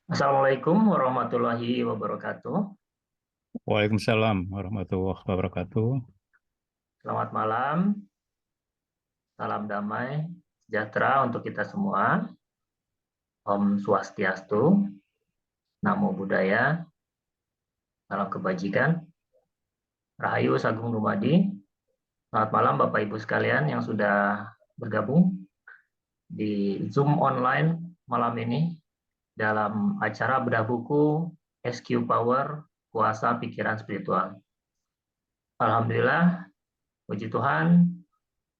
Assalamualaikum warahmatullahi wabarakatuh. Waalaikumsalam warahmatullahi wabarakatuh. Selamat malam, salam damai, sejahtera untuk kita semua. Om Swastiastu, Namo Buddhaya, salam kebajikan, Rahayu Sagung Dumadi. Selamat malam Bapak Ibu sekalian yang sudah bergabung di Zoom online malam ini dalam acara bedah buku SQ Power, Kuasa Pikiran Spiritual. Alhamdulillah, puji Tuhan,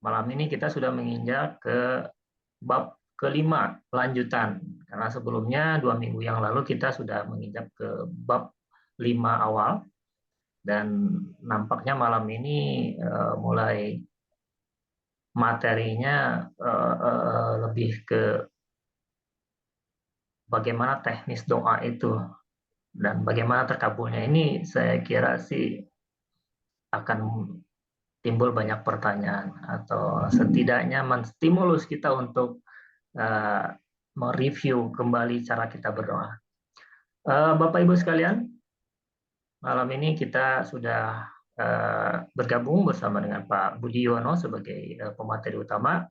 malam ini kita sudah menginjak ke bab kelima lanjutan. Karena sebelumnya 2 minggu yang lalu kita sudah menginjak ke bab 5 awal. Dan nampaknya malam ini mulai materinya lebih ke bagaimana teknis doa itu. Dan bagaimana terkabulnya ini saya kira sih akan timbul banyak pertanyaan. Atau setidaknya menstimulus kita untuk uh, mereview kembali cara kita berdoa. Bapak Ibu sekalian, malam ini kita sudah bergabung bersama dengan Pak Budi Yono sebagai pemateri utama,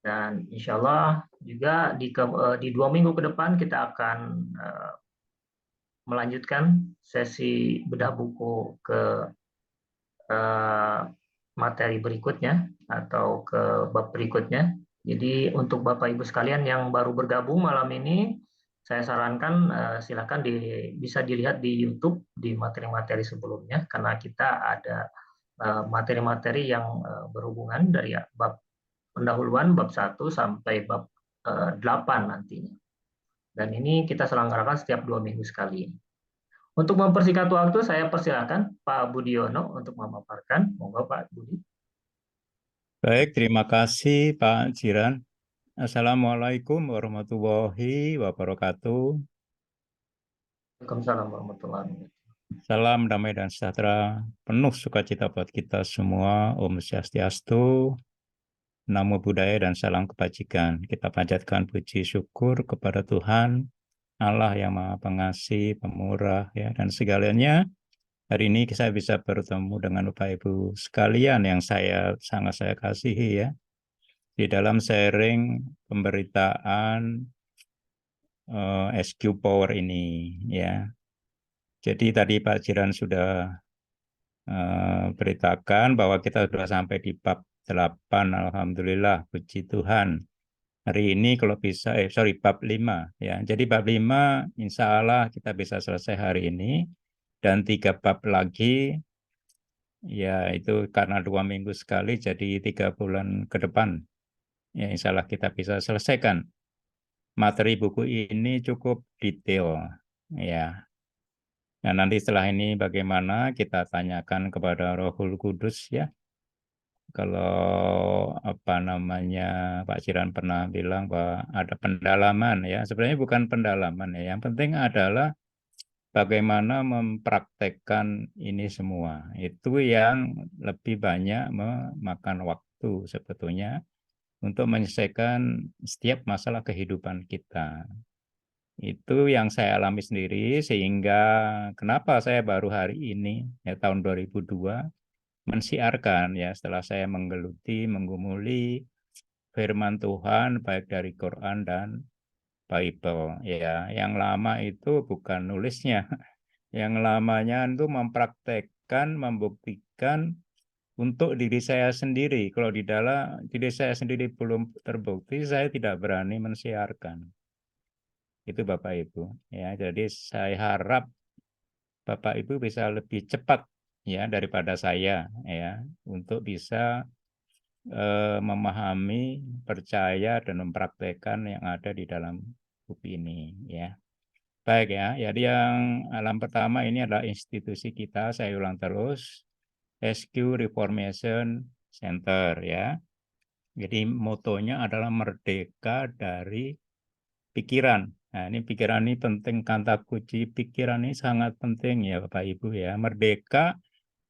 dan insya Allah juga di 2 minggu ke depan kita akan melanjutkan sesi bedah buku ke uh, materi berikutnya atau ke bab berikutnya. Jadi untuk Bapak Ibu sekalian yang baru bergabung malam ini, saya sarankan silakan bisa dilihat di YouTube di materi-materi sebelumnya, karena kita ada materi-materi yang berhubungan dari bab pendahuluan bab 1 sampai bab 8 nantinya. Dan ini kita selenggarakan setiap 2 minggu sekali. Untuk mempersingkat waktu, saya persilakan Pak Budiono untuk memaparkan. Monggo Pak Budi. Baik, terima kasih Pak Jiran. Assalamualaikum warahmatullahi wabarakatuh. Waalaikumsalam warahmatullahi wabarakatuh. Salam damai dan sejahtera, penuh sukacita buat kita semua. Om Swastiastu, Namo Buddhaya dan salam kebajikan. Kita panjatkan puji syukur kepada Tuhan, Allah yang Maha Pengasih, Pemurah, ya, dan segalanya. Hari ini saya bisa bertemu dengan Bapak Ibu sekalian yang sangat saya kasihi, ya, di dalam sharing pemberitaan SQ Power ini, ya. Jadi tadi Pak Jiran sudah beritakan bahwa kita sudah sampai di bab 8, Alhamdulillah, puji Tuhan. Hari ini kalau bisa, bab 5, ya. Jadi bab 5 insya Allah kita bisa selesai hari ini, dan 3 bab lagi, ya itu karena 2 minggu sekali, jadi 3 bulan ke depan, ya insya Allah kita bisa selesaikan. Materi buku ini cukup detail, ya. Nah, nanti setelah ini bagaimana kita tanyakan kepada Rohul Kudus, ya. Kalau apa namanya Pak Jiran pernah bilang bahwa ada pendalaman, ya. Sebenarnya bukan pendalaman, ya. Yang penting adalah bagaimana mempraktekkan ini semua. Itu yang lebih banyak memakan waktu sebetulnya untuk menyelesaikan setiap masalah kehidupan kita. Itu yang saya alami sendiri, sehingga kenapa saya baru hari ini, ya tahun 2002, mensiarkan, ya, setelah saya menggeluti, menggumuli firman Tuhan baik dari Quran dan Bible, ya. Yang lama itu bukan nulisnya, yang lamanya itu mempraktekkan, membuktikan untuk diri saya sendiri. Kalau di dalam diri saya sendiri belum terbukti, saya tidak berani mensiarkan. Itu Bapak Ibu, ya. Jadi saya harap Bapak Ibu bisa lebih cepat, ya, daripada saya, ya, untuk bisa memahami, percaya dan mempraktekkan yang ada di dalam buku ini, ya. Baik, ya. Jadi yang alam pertama ini adalah institusi kita, saya ulang terus, SQ Reformation Center, ya. Jadi motonya adalah merdeka dari pikiran. Nah, ini pikiran ini penting, kata kunci pikiran ini sangat penting, ya Bapak Ibu, ya. Merdeka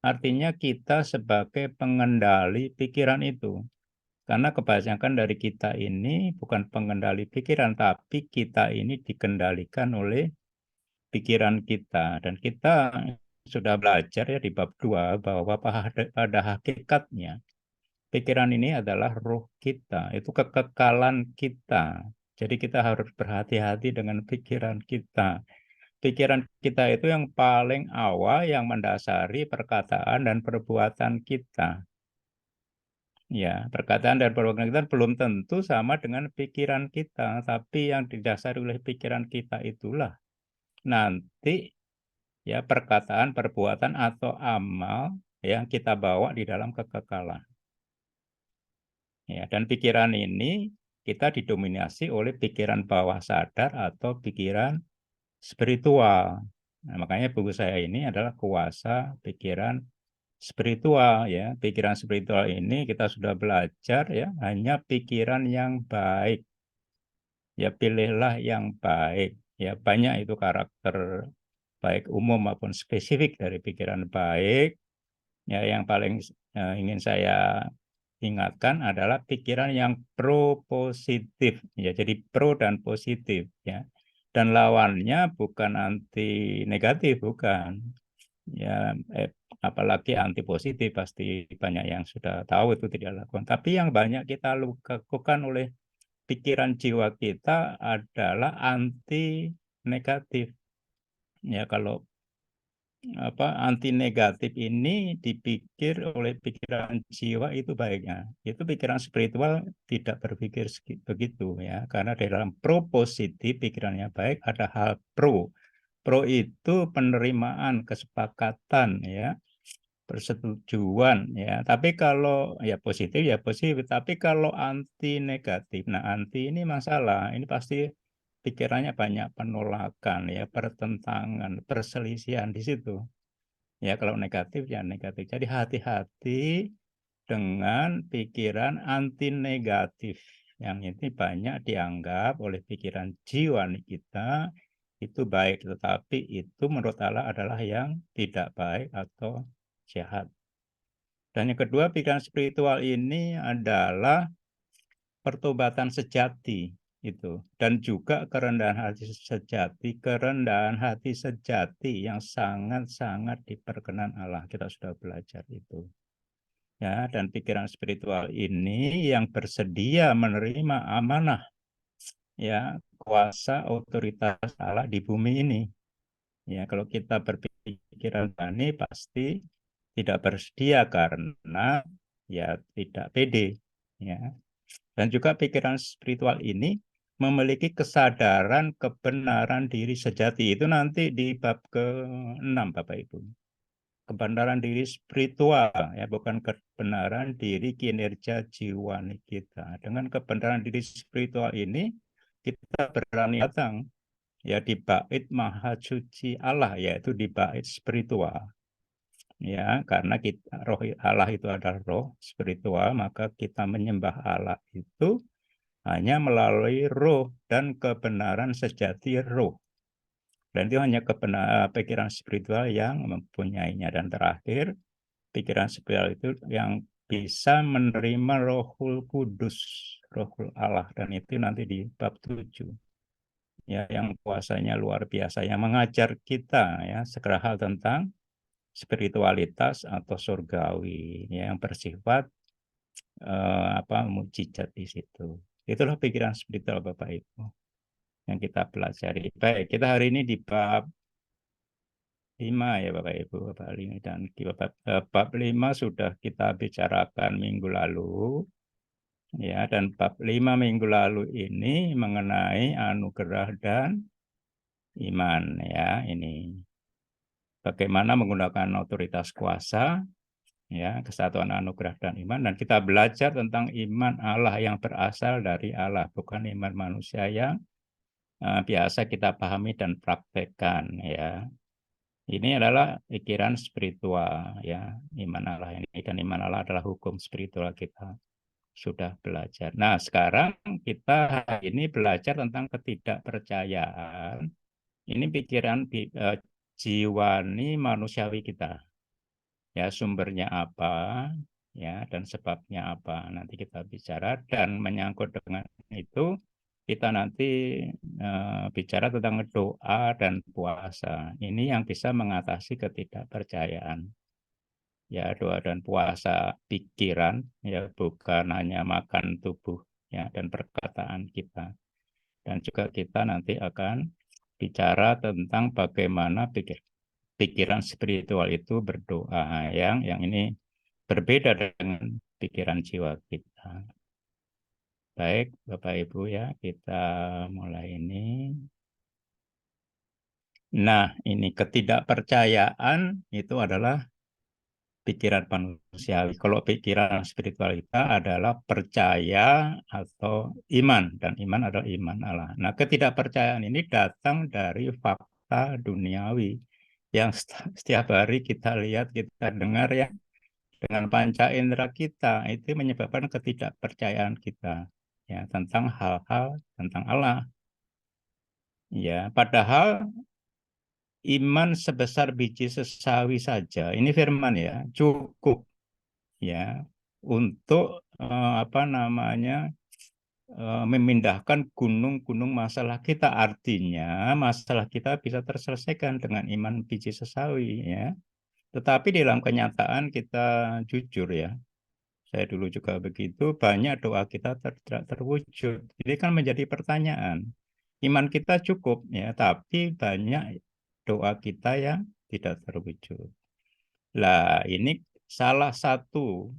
artinya kita sebagai pengendali pikiran itu. Karena kebanyakan dari kita ini bukan pengendali pikiran, tapi kita ini dikendalikan oleh pikiran kita. Dan kita sudah belajar ya di bab 2 bahwa pada hakikatnya pikiran ini adalah roh kita, itu kekekalan kita. Jadi kita harus berhati-hati dengan pikiran kita. Pikiran kita itu yang paling awal yang mendasari perkataan dan perbuatan kita. Ya, perkataan dan perbuatan kita belum tentu sama dengan pikiran kita, tapi yang didasari oleh pikiran kita itulah nanti ya perkataan, perbuatan atau amal yang kita bawa di dalam kekekalan. Ya, dan pikiran ini kita didominasi oleh pikiran bawah sadar atau pikiran spiritual. Nah, makanya buku saya ini adalah kuasa pikiran spiritual ya. Pikiran spiritual ini kita sudah belajar ya, hanya pikiran yang baik. Ya pilihlah yang baik. Ya banyak itu karakter baik umum maupun spesifik dari pikiran baik. Ya yang paling ingin saya ingatkan adalah pikiran yang pro-positif. Ya jadi pro dan positif ya. Dan lawannya bukan anti negatif, bukan. Ya apalagi anti positif pasti banyak yang sudah tahu itu tidak lakukan. Tapi yang banyak kita lakukan oleh pikiran jiwa kita adalah anti negatif. Ya kalau anti negatif ini dipikir oleh pikiran jiwa itu baiknya. Itu pikiran spiritual tidak berpikir begitu ya. Karena di dalam pro positif pikirannya baik ada hal pro. Pro itu penerimaan, kesepakatan ya, persetujuan ya. Tapi kalau ya positif, tapi kalau anti negatif. Nah, anti ini masalah. Ini pasti pikirannya banyak penolakan ya, pertentangan, perselisihan di situ. Ya, kalau negatif ya negatif. Jadi hati-hati dengan pikiran anti negatif. Yang ini banyak dianggap oleh pikiran jiwa kita itu baik, tetapi itu menurut Allah adalah yang tidak baik atau jahat. Dan yang kedua, pikiran spiritual ini adalah pertobatan sejati itu, dan juga kerendahan hati sejati yang sangat-sangat diperkenan Allah. Kita sudah belajar itu. Ya, dan pikiran spiritual ini yang bersedia menerima amanah ya, kuasa otoritas Allah di bumi ini. Ya, kalau kita berpikiran tani pasti tidak bersedia karena ya tidak pede. Ya. Dan juga pikiran spiritual ini memiliki kesadaran kebenaran diri sejati. Itu nanti di bab ke-6, Bapak Ibu. Kebenaran diri spiritual, ya bukan kebenaran diri kinerja jiwa kita. Dengan kebenaran diri spiritual ini, kita berani datang ya di bait maha suci Allah, yaitu di bait spiritual. Ya, karena kita roh Allah itu adalah roh spiritual, maka kita menyembah Allah itu hanya melalui roh dan kebenaran sejati roh. Dan itu hanya pikiran spiritual yang mempunyainya. Dan terakhir, pikiran spiritual itu yang bisa menerima Rohul Kudus, Rohul Allah. Dan itu nanti di bab 7. Ya, yang kuasanya luar biasa, yang mengajar kita ya segala hal tentang spiritualitas atau surgawi ya, yang bersifat mujizat di situ. Itulah pikiran spiritual Bapak Ibu yang kita pelajari. Baik, kita hari ini di bab 5 ya Bapak Ibu, Bapak 5 dan bab 5 sudah kita bicarakan minggu lalu. Ya, dan bab 5 minggu lalu ini mengenai anugerah dan iman ya, ini bagaimana menggunakan otoritas kuasa ya, kesatuan anugerah dan iman, dan kita belajar tentang iman Allah yang berasal dari Allah, bukan iman manusia yang biasa kita pahami dan praktekkan ya. Ini adalah pikiran spiritual ya, iman Allah ini, dan iman Allah adalah hukum spiritual kita sudah belajar. Nah, sekarang kita hari ini belajar tentang ketidakpercayaan. Ini pikiran jiwani manusiawi kita. Ya, sumbernya apa? ya, dan sebabnya apa. Nanti kita bicara, dan menyangkut dengan itu kita nanti bicara tentang doa dan puasa. Ini yang bisa mengatasi ketidakpercayaan. Ya, doa dan puasa pikiran, ya, bukan hanya makan tubuh, ya, dan perkataan kita. Dan juga kita nanti akan bicara tentang bagaimana pikiran spiritual itu berdoa, yang ini berbeda dengan pikiran jiwa kita. Baik, Bapak Ibu, ya, kita mulai ini. Nah, ini ketidakpercayaan itu adalah pikiran manusiawi. Kalau pikiran spiritual kita adalah percaya atau iman, dan iman adalah iman Allah. Nah, ketidakpercayaan ini datang dari fakta duniawi yang setiap hari kita lihat, kita dengar, ya, dengan panca indera kita, itu menyebabkan ketidakpercayaan kita, ya, tentang hal-hal tentang Allah. Ya, padahal iman sebesar biji sesawi saja, ini firman, ya, cukup, ya, untuk apa namanya, memindahkan gunung-gunung masalah kita. Artinya masalah kita bisa terselesaikan dengan iman biji sesawi, ya. Tetapi dalam kenyataan kita jujur, ya, saya dulu juga begitu, banyak doa kita tidak terwujud. Jadi kan menjadi pertanyaan, iman kita cukup, ya, tapi banyak doa kita yang tidak terwujud. Lah, ini salah satu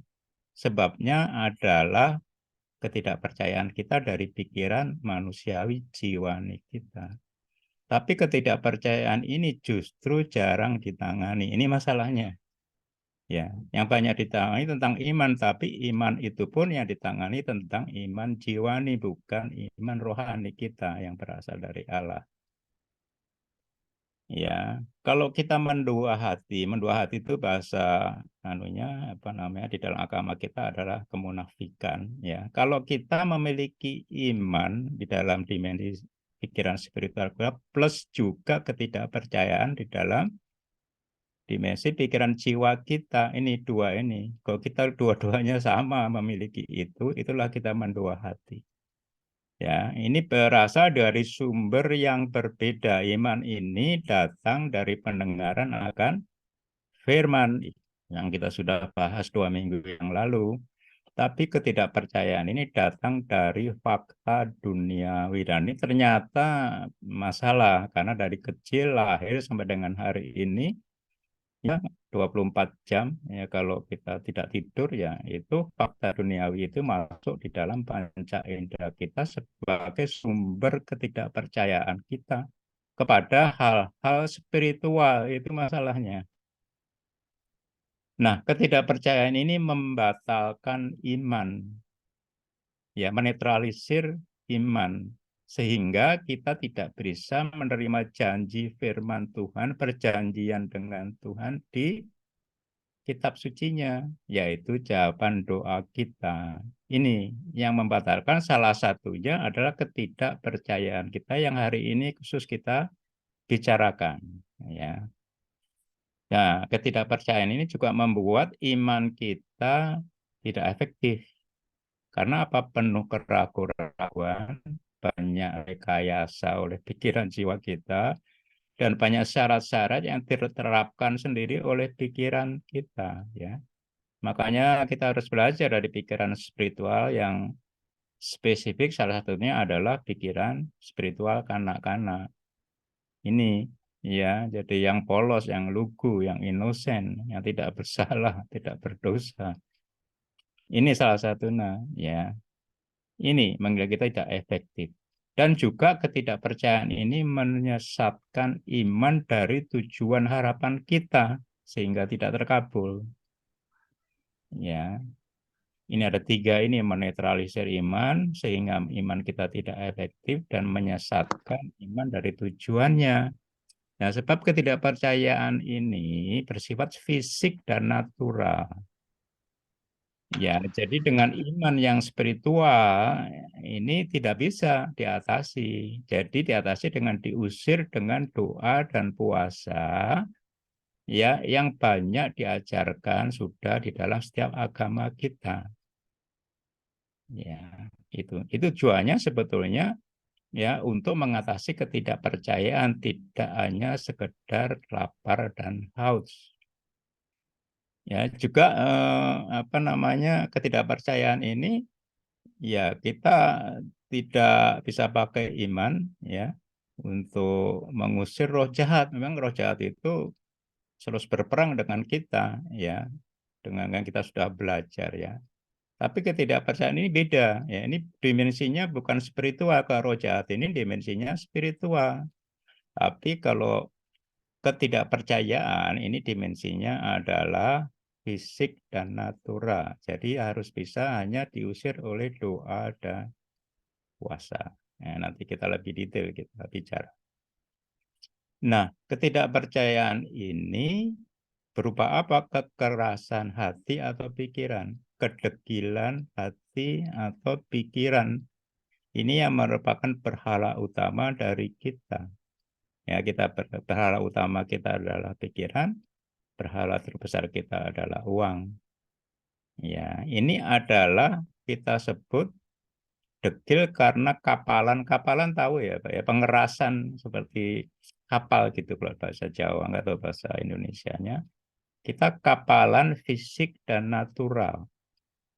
sebabnya adalah ketidakpercayaan kita dari pikiran manusiawi jiwani kita. Tapi ketidakpercayaan ini justru jarang ditangani. Ini masalahnya. Ya, yang banyak ditangani tentang iman, tapi iman itu pun yang ditangani tentang iman jiwani, bukan iman rohani kita yang berasal dari Allah. Ya, kalau kita mendua hati itu bahasa anunya apa namanya di dalam agama kita adalah kemunafikan, ya. Kalau kita memiliki iman di dalam dimensi pikiran spiritual kita plus juga ketidakpercayaan di dalam dimensi pikiran jiwa kita, ini dua ini. Kalau kita dua-duanya sama memiliki itu, itulah kita mendua hati. Ya, ini berasal dari sumber yang berbeda. Iman ini datang dari pendengaran akan firman yang kita sudah bahas 2 minggu yang lalu. Tapi ketidakpercayaan ini datang dari fakta duniawi. Dan ini ternyata masalah, karena dari kecil lahir sampai dengan hari ini, ya, 24 jam, ya, kalau kita tidak tidur, ya, itu fakta duniawi itu masuk di dalam panca indera kita sebagai sumber ketidakpercayaan kita kepada hal-hal spiritual. Itu masalahnya. Nah, ketidakpercayaan ini membatalkan iman, ya, menetralisir iman, sehingga kita tidak bisa menerima janji firman Tuhan, perjanjian dengan Tuhan di kitab sucinya, yaitu jawaban doa kita. Ini yang membatalkan, salah satunya adalah ketidakpercayaan kita yang hari ini khusus kita bicarakan, ya. Nah, ketidakpercayaan ini juga membuat iman kita tidak efektif. Karena apa? Penuh keraguan-keraguan, banyak rekayasa oleh pikiran jiwa kita, dan banyak syarat-syarat yang diterapkan sendiri oleh pikiran kita, ya. Makanya kita harus belajar dari pikiran spiritual yang spesifik, salah satunya adalah pikiran spiritual kanak-kanak. Ini, ya, jadi yang polos, yang lugu, yang inosen, yang tidak bersalah, tidak berdosa. Ini salah satunya, ya. Ini mengira kita tidak efektif. Dan juga ketidakpercayaan ini menyesatkan iman dari tujuan harapan kita sehingga tidak terkabul. Ya, ini ada 3 ini, menetralisir iman sehingga iman kita tidak efektif dan menyesatkan iman dari tujuannya. Nah, sebab ketidakpercayaan ini bersifat fisik dan natural. Ya, jadi dengan iman yang spiritual ini tidak bisa diatasi. Jadi diatasi dengan diusir dengan doa dan puasa, ya yang banyak diajarkan sudah di dalam setiap agama kita. Ya, itu tujuannya sebetulnya ya untuk mengatasi ketidakpercayaan, tidak hanya sekedar lapar dan haus. Ya, juga apa namanya ketidakpercayaan ini ya kita tidak bisa pakai iman ya untuk mengusir roh jahat. Memang roh jahat itu terus berperang dengan kita ya, dengan yang kita sudah belajar ya. Tapi ketidakpercayaan ini beda ya. Ini dimensinya bukan spiritual. Kalau roh jahat ini dimensinya spiritual. Tapi kalau ketidakpercayaan ini dimensinya adalah fisik dan natural. Jadi harus bisa hanya diusir oleh doa dan puasa. Nah, nanti kita lebih detail kita bicara. Nah, ketidakpercayaan ini berupa apa? Kekerasan hati atau pikiran, kedegilan hati atau pikiran. Ini yang merupakan berhala utama dari kita. Ya, kita berhala utama kita adalah pikiran, berhala terbesar kita adalah uang. Ya, ini adalah kita sebut degil karena kapalan tahu ya Pak ya, pengerasan seperti kapal gitu kalau bahasa Jawa, nggak tahu bahasa Indonesianya. Kita kapalan fisik dan natural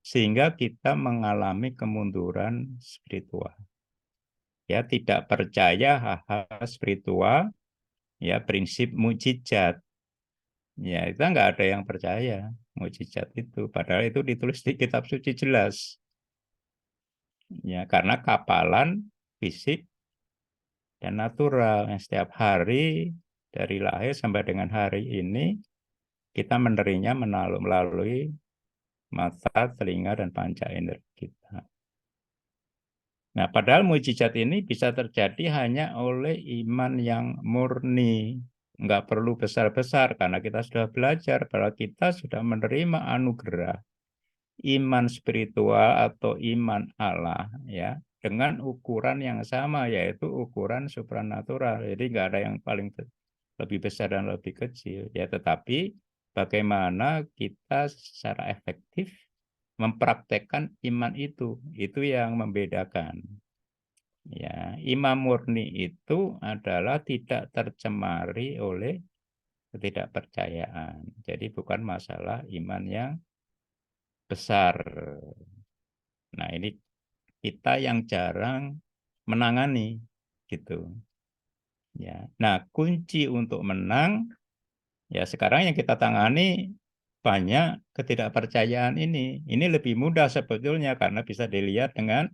sehingga kita mengalami kemunduran spiritual. Ya, tidak percaya hal-hal spiritual, ya prinsip mujizat. Ya, itu nggak ada yang percaya mujizat itu. Padahal itu ditulis di kitab suci jelas. Ya, karena kapalan fisik dan natural yang setiap hari dari lahir sampai dengan hari ini kita menerimanya melalui mata, telinga, dan panca indera kita. Nah, padahal mujizat ini bisa terjadi hanya oleh iman yang murni. Nggak perlu besar-besar karena kita sudah belajar bahwa kita sudah menerima anugerah iman spiritual atau iman Allah ya dengan ukuran yang sama yaitu ukuran supranatural. Jadi nggak ada yang paling lebih besar dan lebih kecil ya, tetapi bagaimana kita secara efektif mempraktekkan iman itu yang membedakan. Ya, iman murni itu adalah tidak tercemari oleh ketidakpercayaan. Jadi bukan masalah iman yang besar. Nah, ini kita yang jarang menangani gitu. Ya. Nah, kunci untuk menang ya sekarang yang kita tangani banyak ketidakpercayaan ini. Ini lebih mudah sebetulnya karena bisa dilihat dengan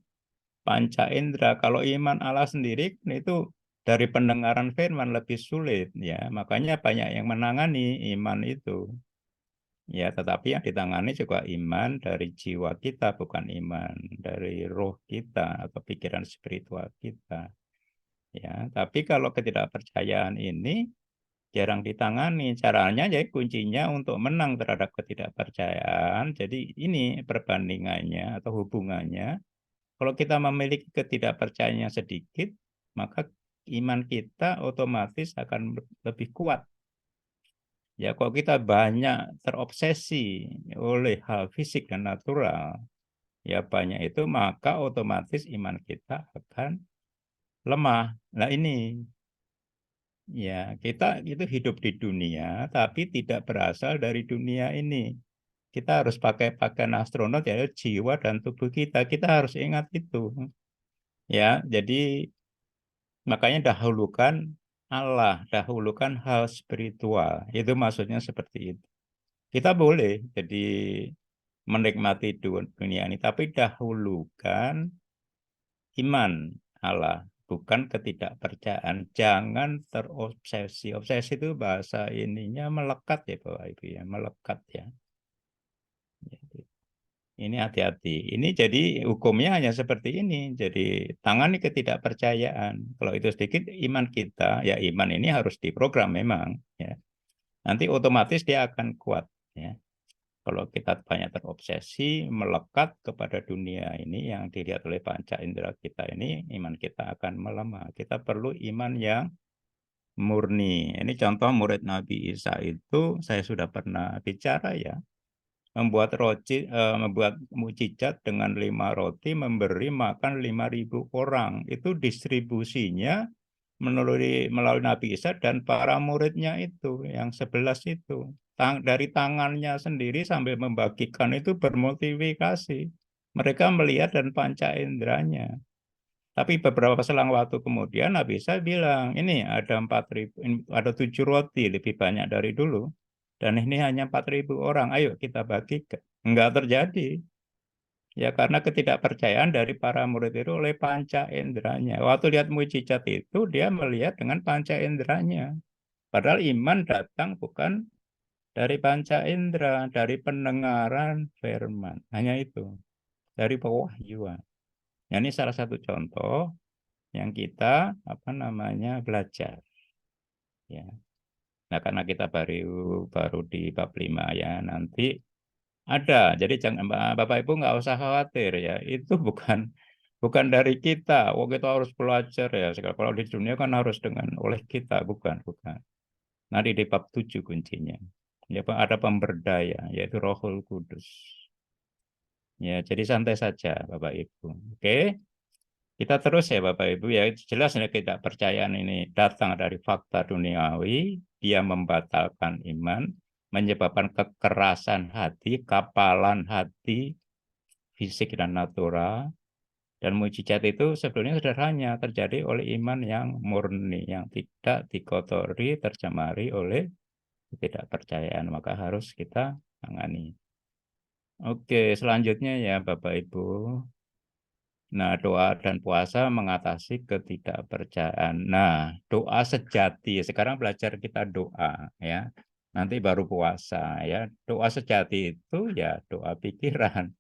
panca indera. Kalau iman Allah sendiri itu dari pendengaran firman lebih sulit ya. Makanya banyak yang menangani iman itu. Ya, tetapi yang ditangani juga iman dari jiwa kita, bukan iman dari roh kita atau pikiran spiritual kita. Ya, tapi kalau ketidakpercayaan ini jarang ditangani. Caranya jadi kuncinya untuk menang terhadap ketidakpercayaan. Jadi ini perbandingannya atau hubungannya. Kalau kita memiliki ketidakpercayaan sedikit, maka iman kita otomatis akan lebih kuat. Ya, kalau kita banyak terobsesi oleh hal fisik dan natural, ya banyak itu, maka otomatis iman kita akan lemah. Nah ini, ya kita itu hidup di dunia, tapi tidak berasal dari dunia ini. Kita harus pakai pakaian astronot, yaitu jiwa dan tubuh kita. Kita harus ingat itu. Ya, jadi makanya dahulukan Allah, dahulukan hal spiritual. Itu maksudnya seperti itu. Kita boleh jadi menikmati dunia ini, tapi dahulukan iman Allah, bukan ketidakpercayaan. Jangan terobsesi. Obsesi itu bahasa ininya melekat ya Bapak Ibu ya, melekat ya. Ini hati-hati. Ini jadi hukumnya hanya seperti ini. Jadi tangani ketidakpercayaan. Kalau itu sedikit iman kita, ya iman ini harus diprogram memang ya. Nanti otomatis dia akan kuat ya. Kalau kita banyak terobsesi, melekat kepada dunia ini yang dilihat oleh panca indera kita ini, iman kita akan melemah. Kita perlu iman yang murni. Ini contoh murid Nabi Isa itu saya sudah pernah bicara ya. Membuat mukjizat dengan 5 roti memberi makan 5.000 orang. Itu distribusinya melalui Nabi Isa dan para muridnya itu yang 11 itu. Dari tangannya sendiri sambil membagikan itu bermultiplikasi. Mereka melihat dan panca inderanya. Tapi beberapa selang waktu kemudian Nabi Isa bilang, ini ada 4.000, ada 7 roti lebih banyak dari dulu. Dan ini hanya 4.000 orang, ayo kita bagikan. Enggak terjadi. Ya karena ketidakpercayaan dari para murid itu oleh panca inderanya. Waktu lihat mujizat itu, dia melihat dengan panca inderanya. Padahal iman datang bukan dari panca indera, dari pendengaran firman. Hanya itu, dari pewahyuan. Ya, ini salah satu contoh yang kita belajar ya. Nah, karena kita baru baru di bab 5 ya, nanti ada. Jadi jangan Bapak Ibu nggak usah khawatir ya. Itu bukan bukan dari kita. Oh, kita harus belajar ya. Kalau di dunia kan harus dengan oleh kita, bukan. Nanti di bab 7 kuncinya. Ya, ada pemberdaya yaitu Rohul Kudus. Ya, jadi santai saja Bapak Ibu. Oke. Kita terus ya Bapak Ibu ya, jelas ya ketidakpercayaan ini datang dari fakta duniawi, dia membatalkan iman, menyebabkan kekerasan hati, kapalan hati, fisik dan natural, dan mujizat itu sebenarnya sederhana terjadi oleh iman yang murni, yang tidak dikotori, tercemari oleh ketidakpercayaan, maka harus kita tangani. Oke, selanjutnya ya Bapak Ibu. Nah, doa dan puasa mengatasi ketidakpercayaan. Nah, doa sejati. Sekarang belajar kita doa ya. Nanti baru puasa ya. Doa sejati itu ya doa pikiran.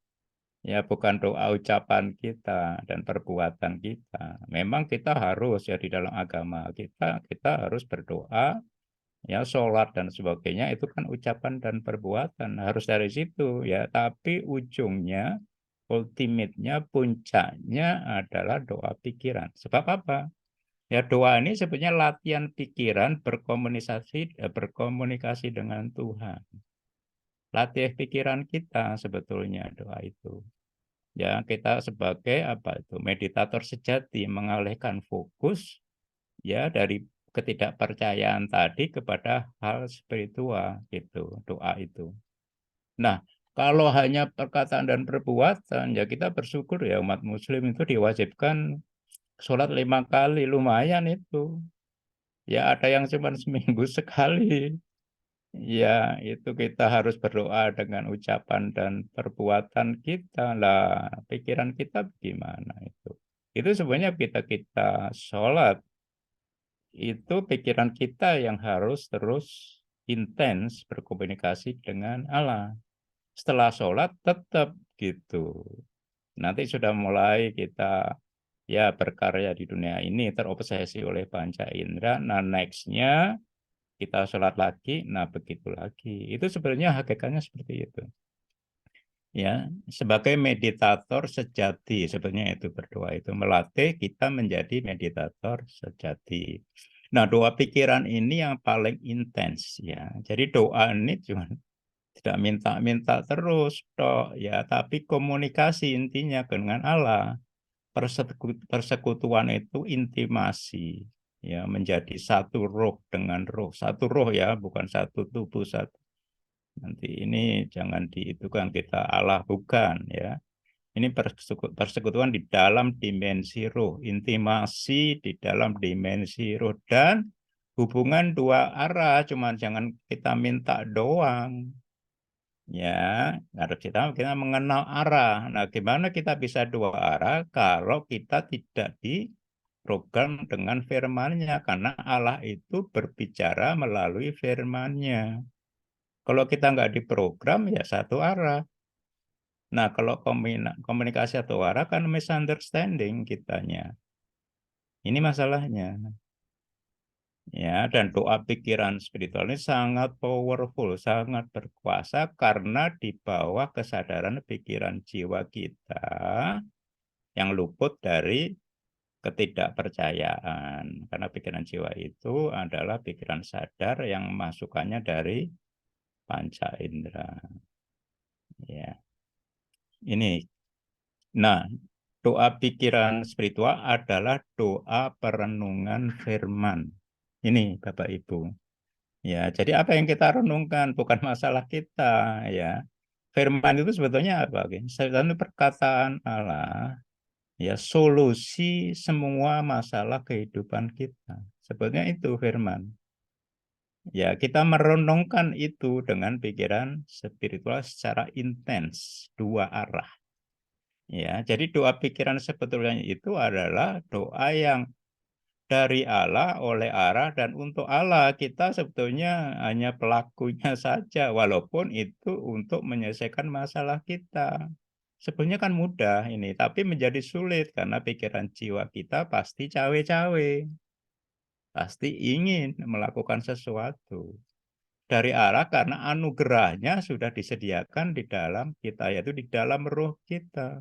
Ya, bukan doa ucapan kita dan perbuatan kita. Memang kita harus ya di dalam agama kita harus berdoa ya, sholat dan sebagainya itu kan ucapan dan perbuatan harus dari situ ya. Tapi ujungnya ultimate-nya, puncaknya adalah doa pikiran. Sebab apa? Ya doa ini sebenarnya latihan pikiran berkomunikasi dengan Tuhan. Latih pikiran kita sebetulnya doa itu. Ya kita sebagai meditator sejati mengalihkan fokus ya dari ketidakpercayaan tadi kepada hal spiritual gitu doa itu. Nah, kalau hanya perkataan dan perbuatan, ya kita bersyukur ya umat muslim itu diwajibkan sholat 5 kali, lumayan itu. Ya ada yang cuma seminggu sekali. Ya itu kita harus berdoa dengan ucapan dan perbuatan kita. Lah, pikiran kita gimana itu? Itu sebenarnya kita sholat, itu pikiran kita yang harus terus intens berkomunikasi dengan Allah. Setelah sholat tetap gitu. Nanti sudah mulai kita ya berkarya di dunia ini terobsesi oleh panca indera. Nah nextnya kita sholat lagi, nah begitu lagi. Itu sebenarnya hakikatnya seperti itu. Ya, sebagai meditator sejati sebenarnya itu berdoa itu melatih kita menjadi meditator sejati. Nah, doa pikiran ini yang paling intens ya. Jadi doa ini cuma tidak minta-minta terus toh ya, tapi komunikasi intinya dengan Allah. Persekutuan itu intimasi ya, menjadi satu roh dengan roh. Satu roh ya, bukan satu tubuh satu. Nanti ini jangan kan kita Allah bukan ya. Ini persekutuan di dalam dimensi roh, intimasi di dalam dimensi roh dan hubungan dua arah, cuman jangan kita minta doang. Ya, harus kita mengenal arah. Nah, gimana kita bisa dua arah kalau kita tidak diprogram dengan firman-Nya? Karena Allah itu berbicara melalui firman-Nya. Kalau kita nggak diprogram, ya satu arah. Nah, kalau komunikasi satu arah kan misunderstanding kitanya. Ini masalahnya. Ya, dan doa pikiran spiritual ini sangat powerful, sangat berkuasa karena di bawah kesadaran pikiran jiwa kita yang luput dari ketidakpercayaan. Karena pikiran jiwa itu adalah pikiran sadar yang masukannya dari panca indera. Ya, ini. Nah, doa pikiran spiritual adalah doa perenungan firman. Ini Bapak Ibu. Ya, jadi apa yang kita renungkan bukan masalah kita, ya. Firman itu sebetulnya apa? Sebetulnya perkataan Allah, ya, solusi semua masalah kehidupan kita. Sebetulnya itu firman. Ya, kita merenungkan itu dengan pikiran spiritual secara intens, dua arah. Ya, jadi doa pikiran sebetulnya itu adalah doa yang dari Allah, oleh Allah, dan untuk Allah. Kita sebetulnya hanya pelakunya saja, walaupun itu untuk menyelesaikan masalah kita. Sebenarnya kan mudah ini, tapi menjadi sulit karena pikiran jiwa kita pasti cawe-cawe, pasti ingin melakukan sesuatu. Dari Allah karena anugerahnya sudah disediakan di dalam kita, yaitu di dalam roh kita.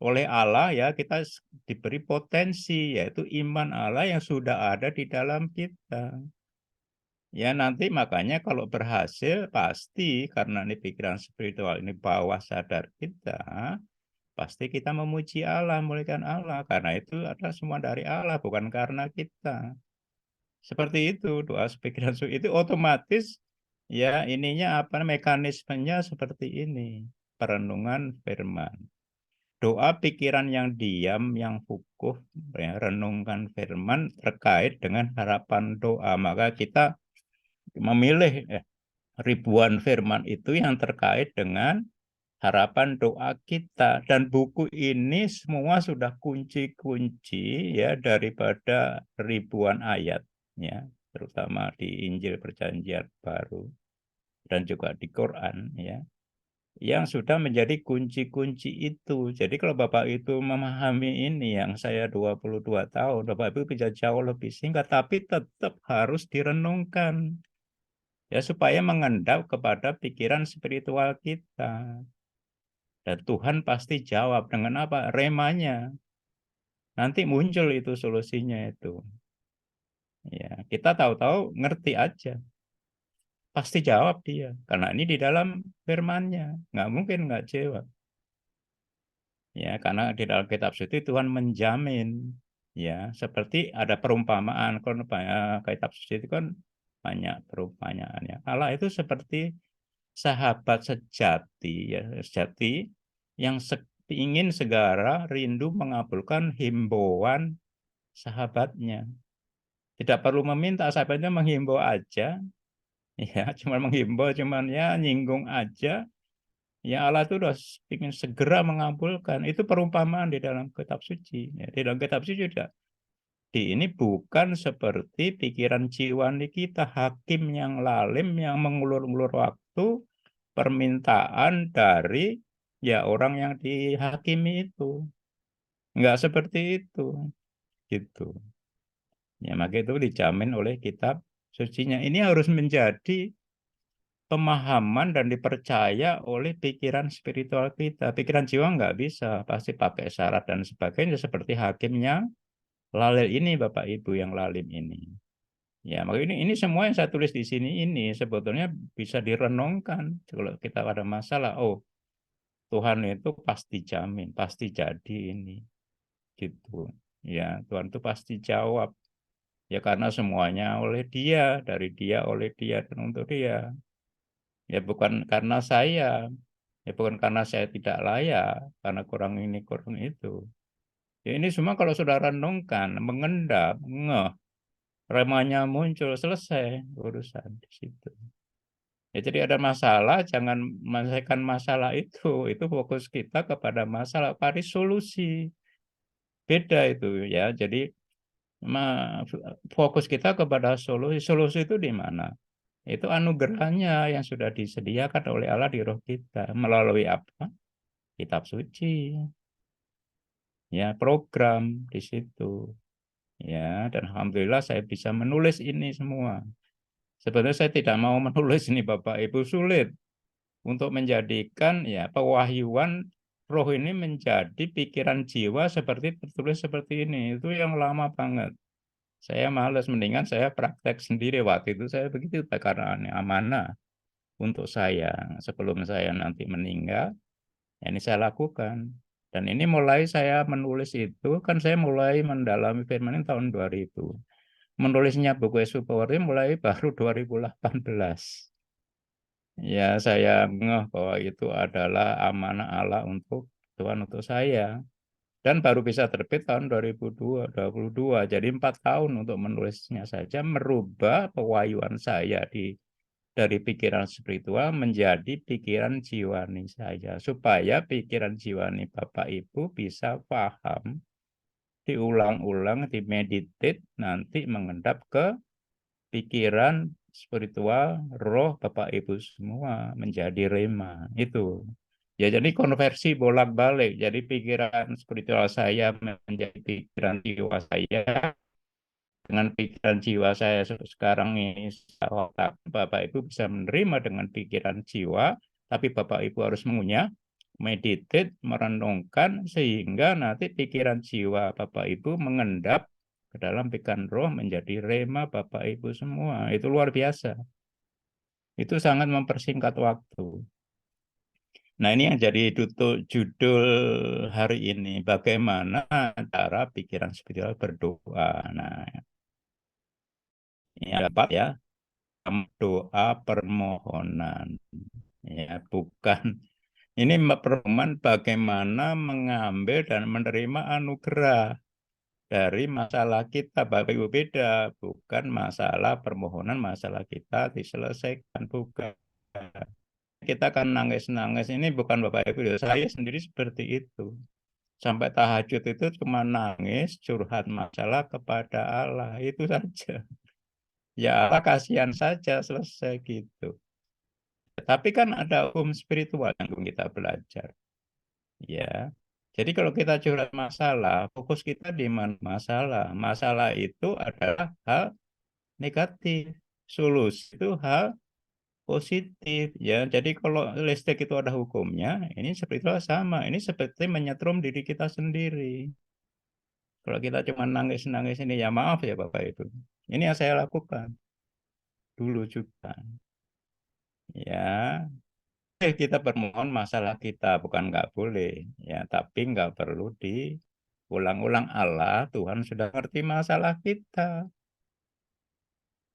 Oleh Allah ya kita diberi potensi, yaitu iman Allah yang sudah ada di dalam kita. Ya nanti makanya kalau berhasil pasti karena ini pikiran spiritual ini bawah sadar kita, pasti kita memuji Allah, memuliakan Allah. Karena itu adalah semua dari Allah, bukan karena kita. Seperti itu doa pikiran itu otomatis ya ininya apa mekanismenya seperti ini. Perenungan firman. Doa pikiran yang diam, yang fokus, ya, renungkan firman terkait dengan harapan doa. Maka kita memilih ribuan firman itu yang terkait dengan harapan doa kita. Dan buku ini semua sudah kunci-kunci ya daripada ribuan ayat, ya, terutama di Injil Perjanjian Baru dan juga di Quran, ya, yang sudah menjadi kunci-kunci itu. Jadi kalau Bapak itu memahami ini yang saya 22 tahun, Bapak Ibu bisa jauh lebih singkat, tapi tetap harus direnungkan. Ya, supaya mengendap kepada pikiran spiritual kita. Dan Tuhan pasti jawab dengan apa? Remanya. Nanti muncul itu solusinya itu. Ya, kita tahu-tahu ngerti aja. Pasti jawab dia. Karena ini di dalam firman-Nya. Nggak mungkin nggak jawab. Ya, karena di dalam kitab suci Tuhan menjamin, ya, seperti ada perumpamaan. Kalau kitab suci itu kan banyak perumpamaannya. Allah itu seperti sahabat sejati, ya, sejati yang ingin segera rindu mengabulkan himbauan sahabatnya. Tidak perlu meminta, sahabatnya menghimbau aja, ya, cuma menghimbau, cuman ya nyinggung aja. Ya Allah itu udah ingin segera mengabulkan. Itu perumpamaan di dalam kitab suci. Ya, di dalam kitab suci juga. Di ini bukan seperti pikiran jiwani kita, hakim yang lalim, yang mengulur-ulur waktu, permintaan dari ya orang yang dihakimi itu. Enggak seperti itu. Gitu. Ya, maka itu dijamin oleh kitab sucinya. Ini harus menjadi pemahaman dan dipercaya oleh pikiran spiritual kita. Pikiran jiwa nggak bisa, pasti pakai syarat dan sebagainya seperti hakimnya lalil ini, Bapak Ibu yang lalim ini. Ya, maka ini semua yang saya tulis di sini ini sebetulnya bisa direnungkan. Kalau kita ada masalah, oh Tuhan itu pasti jamin, pasti jadi ini, gitu. Ya, Tuhan itu pasti jawab. Ya karena semuanya oleh Dia, dari Dia, oleh Dia dan untuk Dia. Ya bukan karena saya, ya bukan karena saya tidak layak, karena kurang ini, kurang itu. Ya ini semua kalau sudah renungkan, mengendap, ngeh, remanya muncul, selesai urusan di situ. Ya jadi ada masalah, jangan menyelesaikan masalah itu fokus kita kepada masalah, cari solusi. Beda itu ya, jadi fokus kita kepada solusi. Solusi itu di mana? Itu anugerahnya yang sudah disediakan oleh Allah di roh kita. Melalui apa? Kitab suci. Ya, program di situ. Ya, dan alhamdulillah saya bisa menulis ini semua. Sebenarnya saya tidak mau menulis ini Bapak Ibu, sulit untuk menjadikan ya pewahyuan roh ini menjadi pikiran jiwa seperti tertulis seperti ini. Itu yang lama banget. Saya males, mendingan saya praktek sendiri. Waktu itu saya begitu karena ini amanah untuk saya sebelum saya nanti meninggal. Ini saya lakukan. Dan ini mulai saya menulis itu, kan saya mulai mendalami firman ini tahun 2000. Menulisnya buku Power mulai baru 2018. Ya, saya ngeh bahwa itu adalah amanah Allah untuk Tuhan untuk saya. Dan baru bisa terbit tahun 2022. Jadi 4 tahun untuk menulisnya saja merubah pewahyuan saya dari pikiran spiritual menjadi pikiran jiwani saja. Supaya pikiran jiwani Bapak Ibu bisa paham, diulang-ulang, dimeditate, nanti mengendap ke pikiran spiritual roh Bapak Ibu semua menjadi rema. Itu. Ya, jadi konversi bolak-balik. Jadi pikiran spiritual saya menjadi pikiran jiwa saya. Dengan pikiran jiwa saya sekarang ini, Bapak Ibu bisa menerima dengan pikiran jiwa, tapi Bapak Ibu harus mengunyah, meditate, merenungkan, sehingga nanti pikiran jiwa Bapak Ibu mengendap ke dalam pikiran roh menjadi rema Bapak Ibu semua. Itu luar biasa. Itu sangat mempersingkat waktu. Nah, ini yang jadi judul hari ini. Bagaimana cara pikiran spiritual berdoa. Nah, ini dapat ya. Doa permohonan. Ya, bukan. Ini permohonan bagaimana mengambil dan menerima anugerah dari masalah kita. Bapak Ibu beda. Bukan masalah permohonan, masalah kita diselesaikan. Bukan. Kita kan nangis-nangis ini bukan Bapak Ibu. Saya sendiri seperti itu. Sampai tahajud itu cuma nangis, curhat masalah kepada Allah. Itu saja. Ya Allah kasihan saja, selesai gitu. Tapi kan ada hukum spiritual yang kita belajar. Ya. Jadi kalau kita curhat masalah, fokus kita di mana masalah. Masalah itu adalah hal negatif. Solusi itu hal positif ya. Jadi kalau listrik itu ada hukumnya, ini spiritual sama. Ini seperti menyetrum diri kita sendiri. Kalau kita cuma nangis-nangis ini ya maaf ya Bapak Ibu. Ini yang saya lakukan dulu juga. Ya, kita bermohon masalah kita bukan nggak boleh ya, tapi nggak perlu diulang-ulang. Allah Tuhan sudah ngerti masalah kita.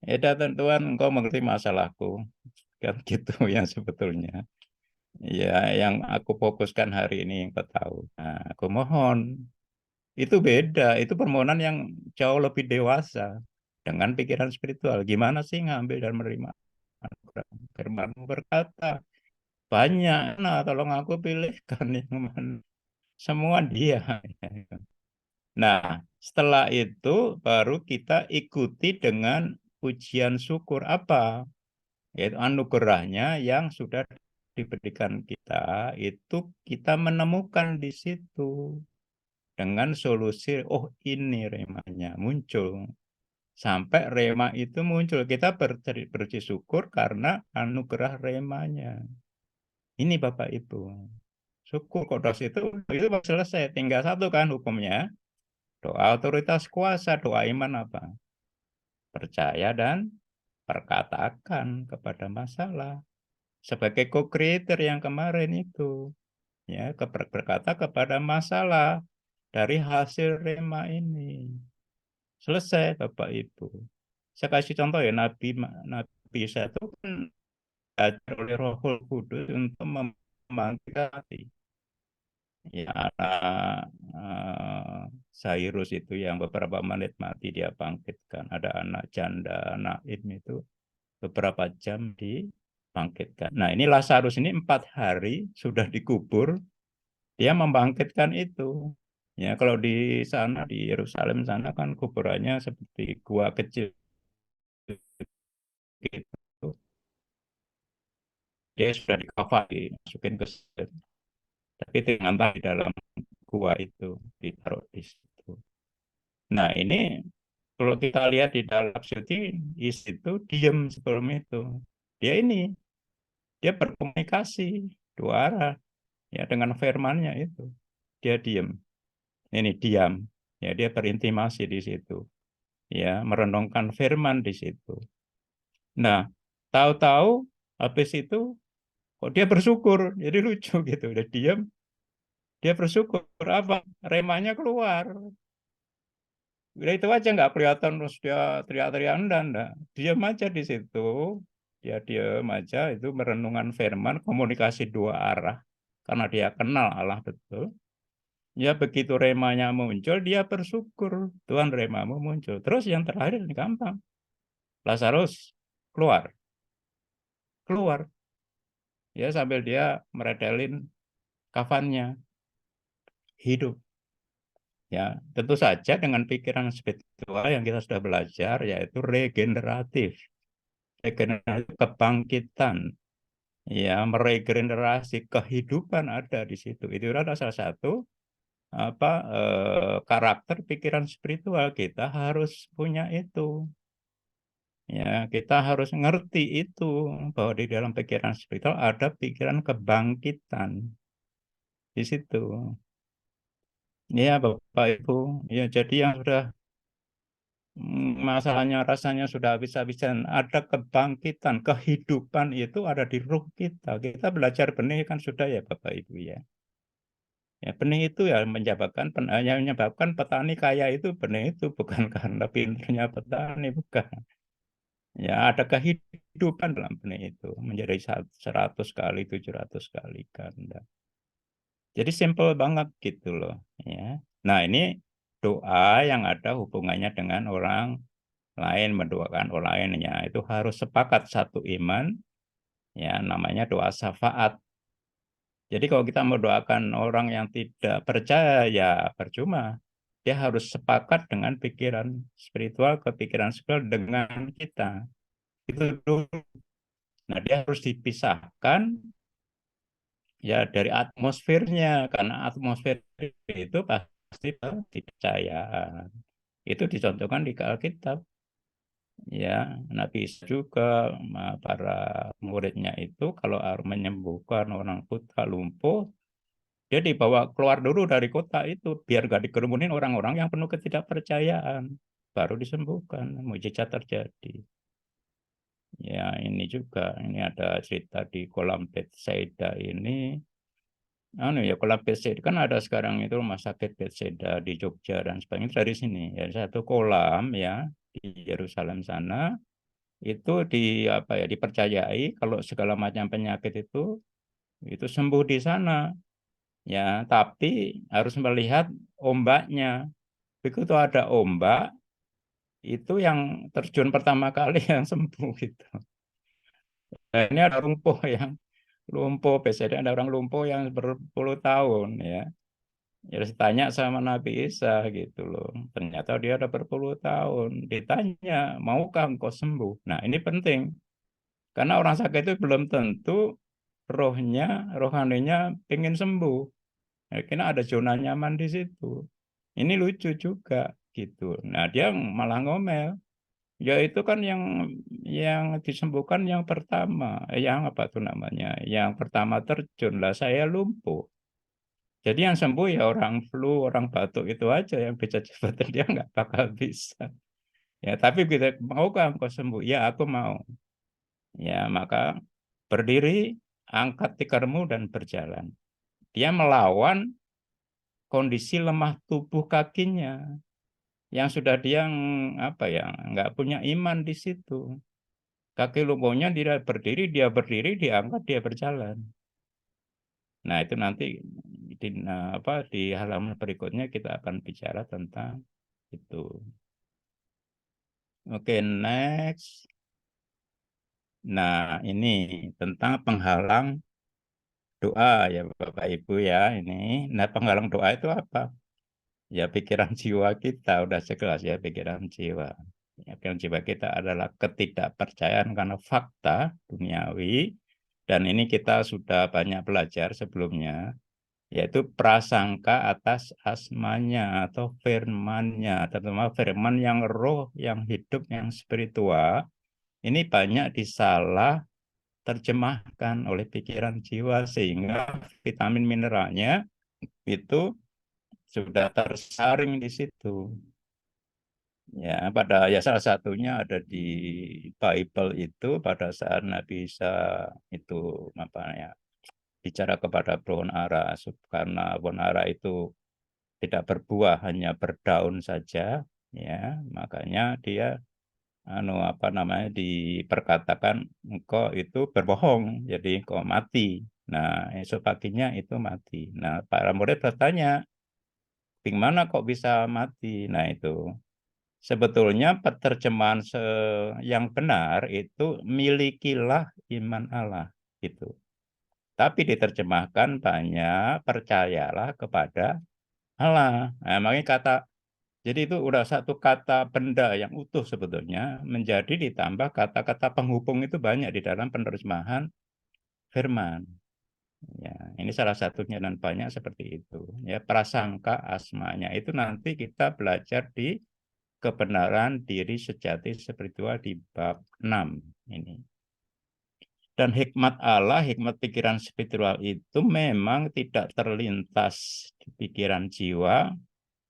Ya Tuhan, Engkau mengerti masalahku kan gitu yang sebetulnya. Ya, yang aku fokuskan hari ini yang kau tahu. Nah, aku mohon. Itu beda, itu permohonan yang jauh lebih dewasa dengan pikiran spiritual. Gimana sih ngambil dan menerima anugerah? Firman-Mu berkata, banyak, nah tolong aku pilihkan yang mana. Semua dia. Nah, setelah itu baru kita ikuti dengan pujian syukur apa? Yaitu anugerahnya yang sudah diberikan kita, itu kita menemukan di situ. Dengan solusi, oh ini remanya muncul. Sampai rema itu muncul. Kita bersyukur karena anugerah remanya. Ini Bapak Ibu. Syukur kodos itu selesai. Tinggal satu kan hukumnya. Doa otoritas kuasa, doa iman apa? Percaya dan perkatakan kepada masalah. Sebagai co-creator yang kemarin itu. Ya, berkata kepada masalah dari hasil rema ini. Selesai Bapak Ibu. Saya kasih contoh ya, Nabi Isa itu kan diajar oleh Roh Kudus untuk membangkitkan hati. Ya, anak Sairus itu yang beberapa menit mati dia bangkitkan. Ada anak janda, anak itu beberapa jam dibangkitkan. Nah, ini Lazarus ini 4 hari sudah dikubur, dia membangkitkan itu. Ya, kalau di sana di Yerusalem sana kan kuburannya seperti gua kecil gitu. Dia sudah di-cover, dimasukin ke situ. Tapi dengan di dalam gua itu ditaruh di situ. Nah, ini kalau kita lihat di dalam syuting, itu diam sebelum itu. Dia berkomunikasi 2 arah. Ya, dengan firman-Nya itu dia diam. Ini diam. Ya, dia berintimasi di situ. Ya, merenungkan firman di situ. Nah, tahu-tahu habis itu kok dia bersyukur. Jadi lucu gitu. Udah diam, dia bersyukur apa? Remanya keluar. Udah itu aja nggak kelihatan terus dia teriak-teriak enggak. Diam aja di situ. Dia diam aja itu merenungan firman, komunikasi dua arah karena dia kenal Allah betul. Ya begitu remanya muncul dia bersyukur. Tuhan remamu muncul. Terus yang terakhir ini gampang. Lazarus keluar. Keluar ya sambil dia meretelin kafannya hidup. Ya, tentu saja dengan pikiran spiritual yang kita sudah belajar yaitu regeneratif. Regenerasi kebangkitan, ya meregenerasi kehidupan ada di situ. Itu adalah salah satu karakter pikiran spiritual. Kita harus punya itu. Ya, kita harus ngerti itu bahwa di dalam pikiran spiritual ada pikiran kebangkitan di situ. Ya, Bapak Ibu, ya jadi yang sudah masalahnya rasanya sudah habis-habisan. Ada kebangkitan, kehidupan itu ada di ruh kita. Kita belajar benih kan sudah ya Bapak Ibu ya. Ya benih itu ya yang menyebabkan petani kaya itu benih itu bukan karena pinternya petani, bukan. Ya ada kehidupan dalam benih itu menjadi 100 kali, 700 kali ganda. Jadi simple banget gitu loh. Ya. Nah ini doa yang ada hubungannya dengan orang lain mendoakan orang lainnya itu harus sepakat satu iman ya namanya doa syafaat. Jadi kalau kita mendoakan orang yang tidak percaya ya percuma. Dia harus sepakat dengan pikiran spiritual, kepikiran spiritual dengan kita. Itu dulu. Nah, dia harus dipisahkan ya dari atmosfernya karena atmosfer itu pasti kepercayaan. Itu dicontohkan di Alkitab. Ya, Nabi Isa juga para muridnya itu kalau menyembuhkan orang buta lumpuh, dia dibawa keluar dulu dari kota itu biar gak dikerumunin orang-orang yang penuh ketidakpercayaan, baru disembuhkan, mujizat terjadi. Ya, ini juga ini ada cerita di kolam Bethsaida ini. Ya kolam Bethsaida kan ada sekarang itu rumah sakit Bethsaida di Jogja dan sebagainya dari sini. Ya satu kolam ya di Yerusalem sana itu dipercayai kalau segala macam penyakit itu sembuh di sana ya tapi harus melihat ombaknya begitu ada ombak itu yang terjun pertama kali yang sembuh gitu. Nah, ini ada lumpuh biasanya ada orang lumpuh yang berpuluh tahun ya. Ya ditanya sama Nabi Isa gitu loh. Ternyata dia ada berpuluh tahun. Ditanya, maukah engkau sembuh? Nah, ini penting. Karena orang sakit itu belum tentu rohnya, rohaninya pengen sembuh. Karena ada zona nyaman di situ. Ini lucu juga gitu. Nah, dia malah ngomel. Ya itu kan yang disembuhkan yang pertama, yang apa tuh namanya? Yang pertama terjun lah saya lumpuh. Jadi yang sembuh ya orang flu, orang batuk itu aja yang bisa cepat dia nggak bakal bisa. Ya, tapi kita maukah engkau sembuh? Ya, aku mau. Ya, maka berdiri, angkat tikarmu dan berjalan. Dia melawan kondisi lemah tubuh kakinya yang sudah dia nggak punya iman di situ. Kaki lumpuhnya dia berdiri, diangkat, dia berjalan. Nah, itu nanti di halaman berikutnya kita akan bicara tentang itu. Oke, next. Nah, ini tentang penghalang doa ya Bapak Ibu ya ini. Nah, penghalang doa itu apa? Ya pikiran jiwa kita udah jelas ya pikiran jiwa. Ya, pikiran jiwa kita adalah ketidakpercayaan karena fakta duniawi dan ini kita sudah banyak belajar sebelumnya yaitu prasangka atas asmanya atau firmannya, terutama firman yang roh, yang hidup, yang spiritual. Ini banyak disalah terjemahkan oleh pikiran jiwa sehingga vitamin mineralnya itu sudah tersaring di situ. Ya, ya salah satunya ada di Bible itu pada saat Nabi Isa itu apa ya bicara kepada pohon ara karena pohon ara itu tidak berbuah hanya berdaun saja, ya makanya dia apa namanya diperkatakan engkau itu berbohong, jadi engkau mati. Nah, esok paginya itu mati. Nah, para murid bertanya, bagaimana kok bisa mati? Nah, itu sebetulnya penerjemahan yang benar itu milikilah iman Allah itu. Tapi diterjemahkan banyak percayalah kepada Allah. Nah, makanya jadi itu udah satu kata benda yang utuh sebetulnya menjadi ditambah kata-kata penghubung itu banyak di dalam penerjemahan firman. Ya, ini salah satunya dan banyak seperti itu. Ya, prasangka asmanya itu nanti kita belajar di kebenaran diri sejati spiritual di bab 6 ini. Dan hikmat Allah, hikmat pikiran spiritual itu memang tidak terlintas di pikiran jiwa,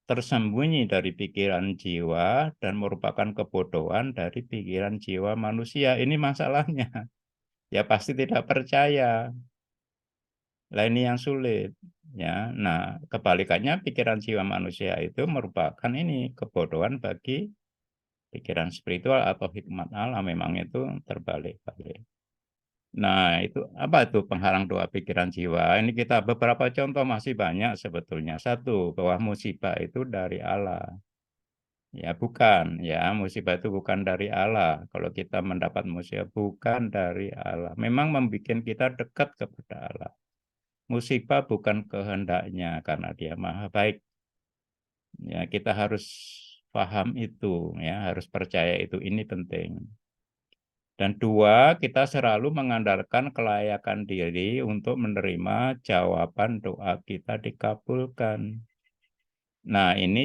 tersembunyi dari pikiran jiwa, dan merupakan kebodohan dari pikiran jiwa manusia. Ini masalahnya. Ya pasti tidak percaya. Lah ini yang sulit. Ya, nah kebalikannya pikiran jiwa manusia itu merupakan ini kebodohan bagi pikiran spiritual atau hikmat Allah, memang itu terbalik-balik. Nah, itu apa itu penghalang doa pikiran jiwa? Ini kita beberapa contoh masih banyak sebetulnya. Satu, bahwa musibah itu dari Allah. Ya, bukan. Ya, musibah itu bukan dari Allah. Kalau kita mendapat musibah bukan dari Allah. Memang membuat kita dekat kepada Allah. Musibah bukan kehendaknya karena Dia Maha Baik. Ya, kita harus paham itu, ya, harus percaya itu. Ini penting. Dan dua, kita selalu mengandalkan kelayakan diri untuk menerima jawaban doa kita dikabulkan. Nah, ini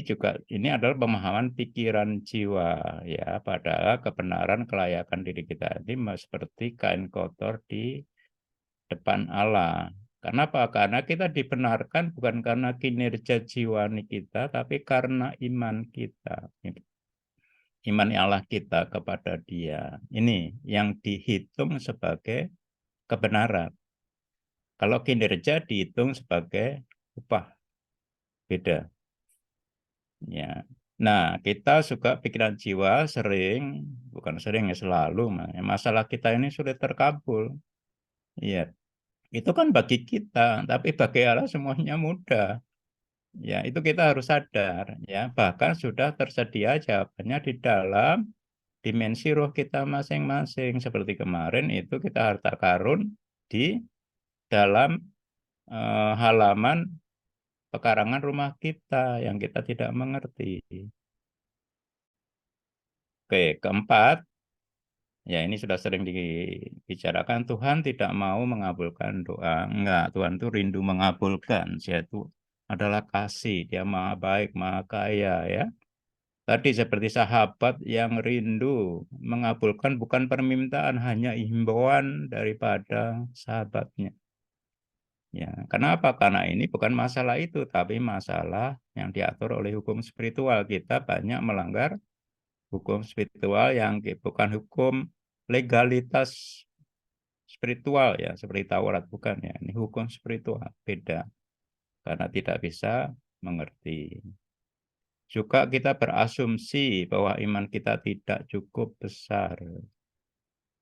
adalah pemahaman pikiran jiwa, ya, padahal kebenaran kelayakan diri kita ini seperti kain kotor di depan Allah. Kenapa? Karena kita dibenarkan bukan karena kinerja jiwani kita, tapi karena iman kita. Iman Allah kita kepada Dia. Ini yang dihitung sebagai kebenaran. Kalau kinerja dihitung sebagai upah, beda. Ya. Nah, kita suka pikiran jiwa bukan sering ya selalu, masalah kita ini sulit terkabul. Iya, itu kan bagi kita, tapi bagi Allah semuanya mudah. Ya, itu kita harus sadar. Ya, bahkan sudah tersedia jawabannya di dalam dimensi roh kita masing-masing. Seperti kemarin itu kita harta karun di dalam halaman pekarangan rumah kita yang kita tidak mengerti. Oke, keempat, ya ini sudah sering dibicarakan, Tuhan tidak mau mengabulkan doa. Enggak, Tuhan itu rindu mengabulkan. Dia itu adalah kasih, Dia Maha Baik, Maha Kaya, ya. Tadi seperti sahabat yang rindu mengabulkan bukan permintaan, hanya himbauan daripada sahabatnya. Ya, kenapa? Karena ini bukan masalah itu, tapi masalah yang diatur oleh hukum spiritual. Kita banyak melanggar hukum spiritual yang bukan hukum legalitas spiritual ya, seperti Taurat bukan ya. Ini hukum spiritual, beda. Karena tidak bisa mengerti. Juga kita berasumsi bahwa iman kita tidak cukup besar.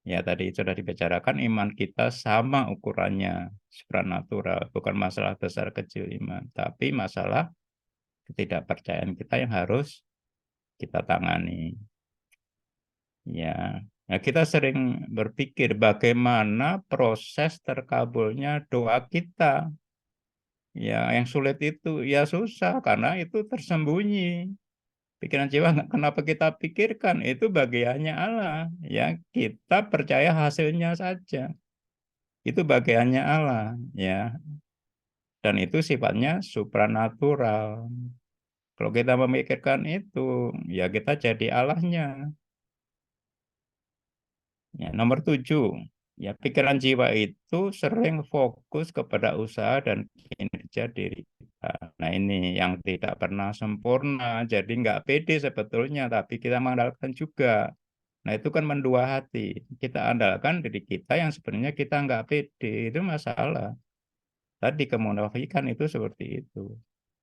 Ya, tadi sudah dibicarakan iman kita sama ukurannya supranatural, bukan masalah besar kecil iman, tapi masalah ketidakpercayaan kita yang harus kita tangani. Ya, nah, kita sering berpikir bagaimana proses terkabulnya doa kita. Ya, yang sulit itu ya susah karena itu tersembunyi. Pikiran jiwa kenapa kita pikirkan itu bagiannya Allah. Ya, kita percaya hasilnya saja. Itu bagiannya Allah, ya. Dan itu sifatnya supranatural. Kalau kita memikirkan itu, ya kita jadi Allahnya. Ya, nomor 7. Ya, pikiran jiwa itu sering fokus kepada usaha dan kinerja diri kita. Nah, ini yang tidak pernah sempurna, jadi nggak pede sebetulnya, tapi kita mengandalkan juga. Nah, itu kan mendua hati. Kita andalkan diri kita yang sebenarnya kita nggak pede, itu masalah. Tadi kemunafikan itu seperti itu.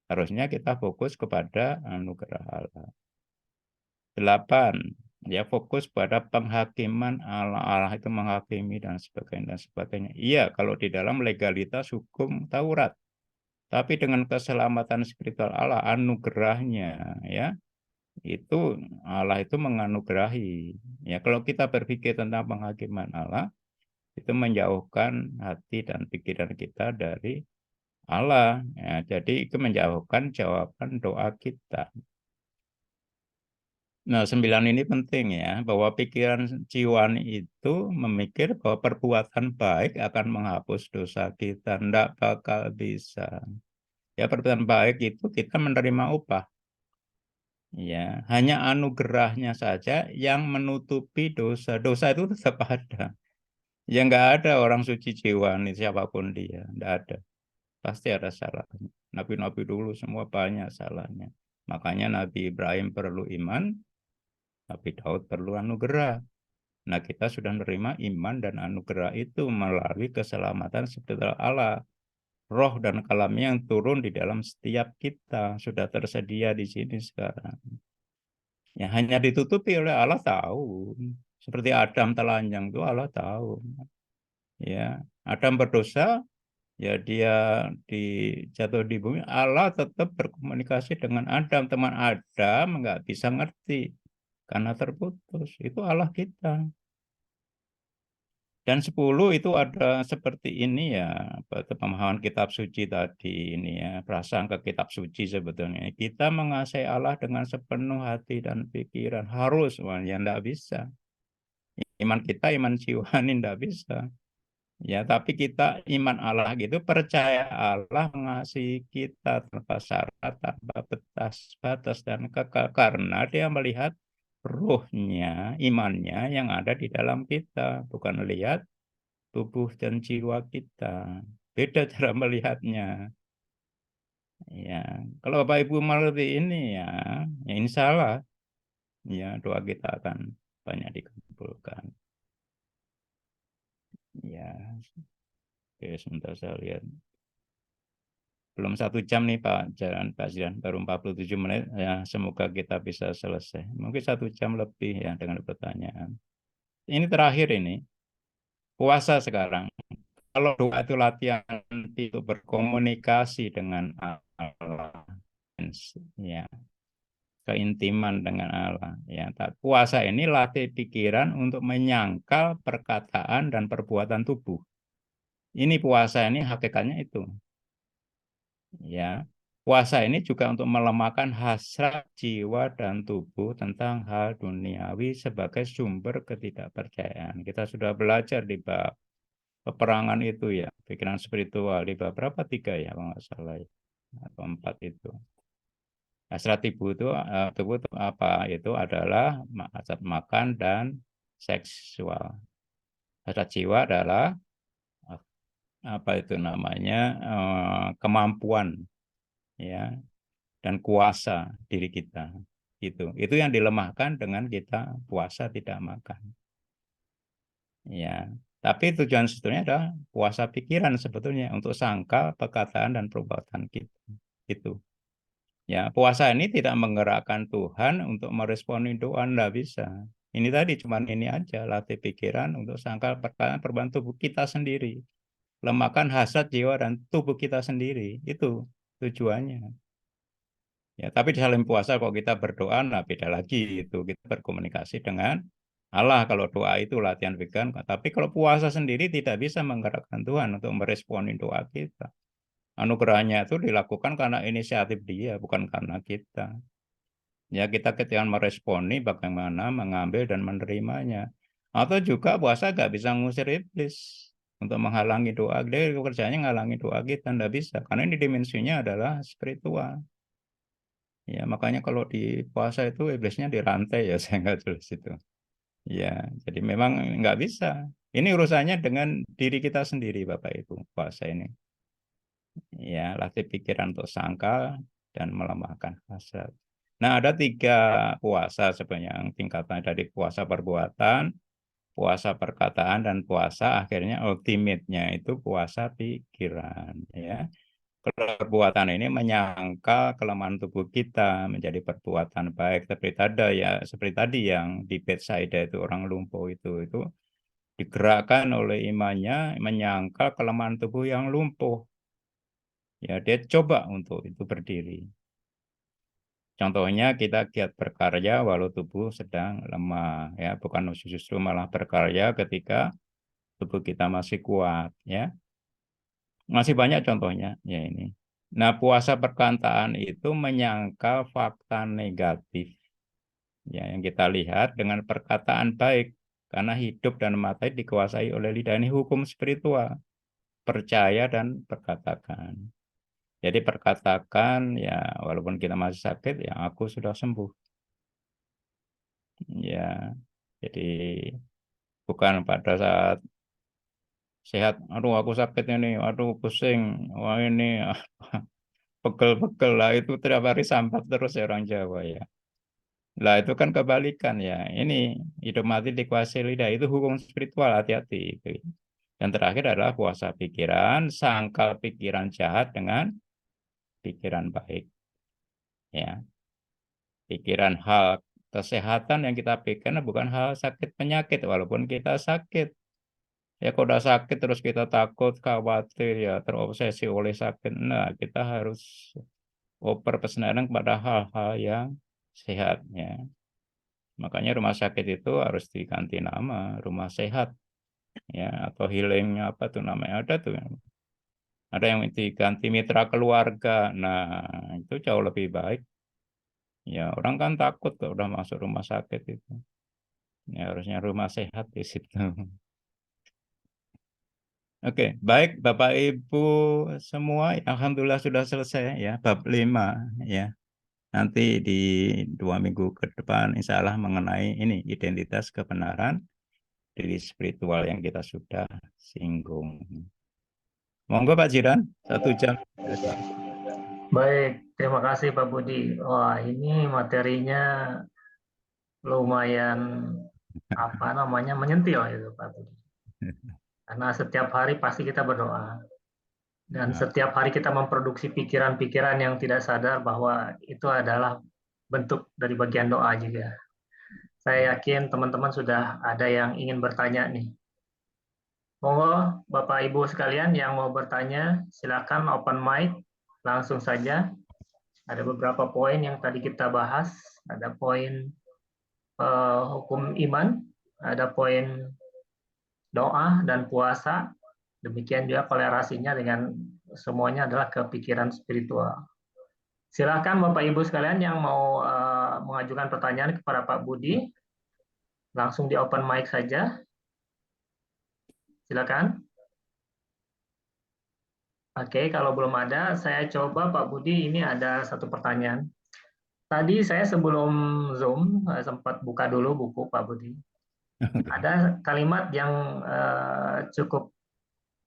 Harusnya kita fokus kepada anugerah Allah. 8. Ya, fokus pada penghakiman Allah. Allah itu menghakimi dan sebagainya dan sebagainya. Iya, kalau di dalam legalitas hukum Taurat. Tapi dengan keselamatan spiritual Allah, anugerahnya, ya, itu Allah itu menganugerahi. Ya, kalau kita berpikir tentang penghakiman Allah, itu menjauhkan hati dan pikiran kita dari Allah. Ya, jadi itu menjauhkan jawaban doa kita. Nah, 9 ini penting ya, bahwa pikiran jiwani itu memikir bahwa perbuatan baik akan menghapus dosa kita. Tidak bakal bisa. Ya, perbuatan baik itu kita menerima upah. Ya, hanya anugerahnya saja yang menutupi dosa. Dosa itu tetap ada. Ya, nggak ada orang suci jiwani siapapun dia. Nggak ada. Pasti ada salahnya. Nabi-nabi dulu semua banyak salahnya. Makanya Nabi Ibrahim perlu iman, Nabi Daud perlu anugerah. Nah, kita sudah menerima iman dan anugerah itu melalui keselamatan setelah Allah. Roh dan kalamnya yang turun di dalam setiap kita sudah tersedia di sini sekarang. Ya, hanya ditutupi oleh Allah tahu. Seperti Adam telanjang itu Allah tahu. Ya, Adam berdosa, ya dia jatuh di bumi. Allah tetap berkomunikasi dengan Adam. Teman Adam nggak bisa ngerti karena terputus. Itu Allah kita. Dan 10 itu ada seperti ini ya, pemahaman kitab suci tadi ini ya, prasangka kitab suci sebetulnya. Kita mengasihi Allah dengan sepenuh hati dan pikiran. Harus, wah, ya enggak bisa. Iman kita, iman jiwani enggak bisa. Ya, tapi kita iman Allah gitu, percaya Allah mengasihi kita tanpa syarat, tanpa batas dan kekal. Karena dia melihat ruhnya, imannya yang ada di dalam kita. Bukan lihat tubuh dan jiwa kita. Beda cara melihatnya. Ya, kalau Bapak Ibu mengerti ini ya, ya insya Allah ya doa kita akan banyak dikabulkan. Ya, oke, sebentar saya lihat. Belum 1 jam nih Pak Zidan, baru 47 menit. Ya, semoga kita bisa selesai. Mungkin 1 jam lebih ya dengan pertanyaan. Ini terakhir ini, puasa sekarang. Kalau doa itu latihan untuk berkomunikasi dengan Allah, ya, keintiman dengan Allah. Ya, puasa ini latih pikiran untuk menyangkal perkataan dan perbuatan tubuh. Ini puasa ini hakikatnya itu. Ya, puasa ini juga untuk melemahkan hasrat jiwa dan tubuh tentang hal duniawi sebagai sumber ketidakpercayaan. Kita sudah belajar di bab peperangan itu ya, pikiran spiritual di bab berapa 3 ya, kalau nggak salah ya, atau 4 itu. Hasrat tubuh itu apa? Itu adalah hasrat makan dan seksual. Hasrat jiwa adalah apa itu namanya, kemampuan ya dan kuasa diri kita. Itu yang dilemahkan dengan kita puasa tidak makan. Ya, tapi tujuan sebetulnya adalah puasa pikiran sebetulnya untuk sangkal, perkataan dan perbuatan kita. Itu. Ya, puasa ini tidak menggerakkan Tuhan untuk meresponi doa, enggak bisa. Ini tadi cuman ini aja, latih pikiran untuk sangkal, perkataan, perbuatan tubuh kita sendiri. Lemahkan hasrat jiwa dan tubuh kita sendiri. Itu tujuannya. Ya, tapi di dalam puasa kalau kita berdoa, nah beda lagi itu. Kita berkomunikasi dengan Allah kalau doa itu latihan pikiran. Tapi kalau puasa sendiri tidak bisa menggerakkan Tuhan untuk meresponi doa kita. Anugerahnya itu dilakukan karena inisiatif dia, bukan karena kita. Ya, kita ketika meresponi bagaimana mengambil dan menerimanya. Atau juga puasa nggak bisa ngusir iblis untuk menghalangi doa. Dia kerjanya menghalangi doa kita, nggak bisa. Karena ini dimensinya adalah spiritual. Ya, makanya kalau di puasa itu iblisnya dirantai ya, saya nggak tulis itu. Ya, jadi memang nggak bisa. Ini urusannya dengan diri kita sendiri, Bapak Ibu, puasa ini. Ya, latih pikiran untuk sangkal dan melemahkan hasad. Nah, ada 3 puasa sebenarnya, yang tingkatan dari puasa perbuatan, puasa perkataan, dan puasa akhirnya ultimate-nya itu puasa pikiran. Ya, perbuatan ini menyangkal kelemahan tubuh kita menjadi perbuatan baik. Seperti tadi yang di Betsaida itu orang lumpuh itu digerakkan oleh imannya menyangkal kelemahan tubuh yang lumpuh. Ya, dia coba untuk itu berdiri. Contohnya kita giat berkarya walau tubuh sedang lemah, ya, bukan justru malah berkarya ketika tubuh kita masih kuat, ya. Masih banyak contohnya, ya ini. Nah, puasa perkantaan itu menyangkal fakta negatif, ya, yang kita lihat dengan perkataan baik, karena hidup dan mati dikuasai oleh lidah. Ini hukum spiritual, percaya dan perkatakan. Jadi perkatakan, ya, walaupun kita masih sakit, ya aku sudah sembuh. Ya, jadi bukan pada saat sehat, aduh aku sakit ini, aduh pusing, wah ini pegel-pegel lah, itu tiap hari sambat terus ya orang Jawa, ya. Lah itu kan kebalikan, ya. Ini hidup mati dikuasai lidah, itu hukum spiritual, hati-hati itu. Dan terakhir adalah puasa pikiran, sangkal pikiran jahat dengan pikiran baik, ya. Pikiran hal kesehatan yang kita pikirkan bukan hal sakit penyakit, walaupun kita sakit. Ya kalau udah sakit terus kita takut, khawatir, ya terobsesi oleh sakit. Nah, kita harus oper pesenangan kepada hal-hal yang sehat, ya. Makanya rumah sakit itu harus diganti nama rumah sehat, ya, atau healing apa tuh namanya, ada tuh. Ada yang diganti mitra keluarga. Nah, itu jauh lebih baik. Ya, orang kan takut kalau udah masuk rumah sakit itu. Ya, harusnya rumah sehat di situ. Oke, baik Bapak Ibu semua, alhamdulillah sudah selesai ya bab 5, ya. Nanti di 2 minggu ke depan insya Allah mengenai ini identitas kebenaran diri spiritual yang kita sudah singgung. Monggo Pak Jiran, 1 jam. Baik, terima kasih Pak Budi. Wah, ini materinya lumayan apa namanya menyentil itu Pak Budi. Karena setiap hari pasti kita berdoa dan Nah, setiap hari kita memproduksi pikiran-pikiran yang tidak sadar bahwa itu adalah bentuk dari bagian doa juga. Saya yakin teman-teman sudah ada yang ingin bertanya nih. Monggo Bapak Ibu sekalian yang mau bertanya, silakan open mic langsung saja. Ada beberapa poin yang tadi kita bahas. Ada poin hukum iman, ada poin doa dan puasa. Demikian juga kolerasinya dengan semuanya adalah kepikiran spiritual. Silakan Bapak Ibu sekalian yang mau mengajukan pertanyaan kepada Pak Budi, langsung di open mic saja. Silakan. Oke, kalau belum ada, saya coba Pak Budi, ini ada satu pertanyaan. Tadi saya sebelum Zoom sempat buka dulu buku Pak Budi. Ada kalimat yang cukup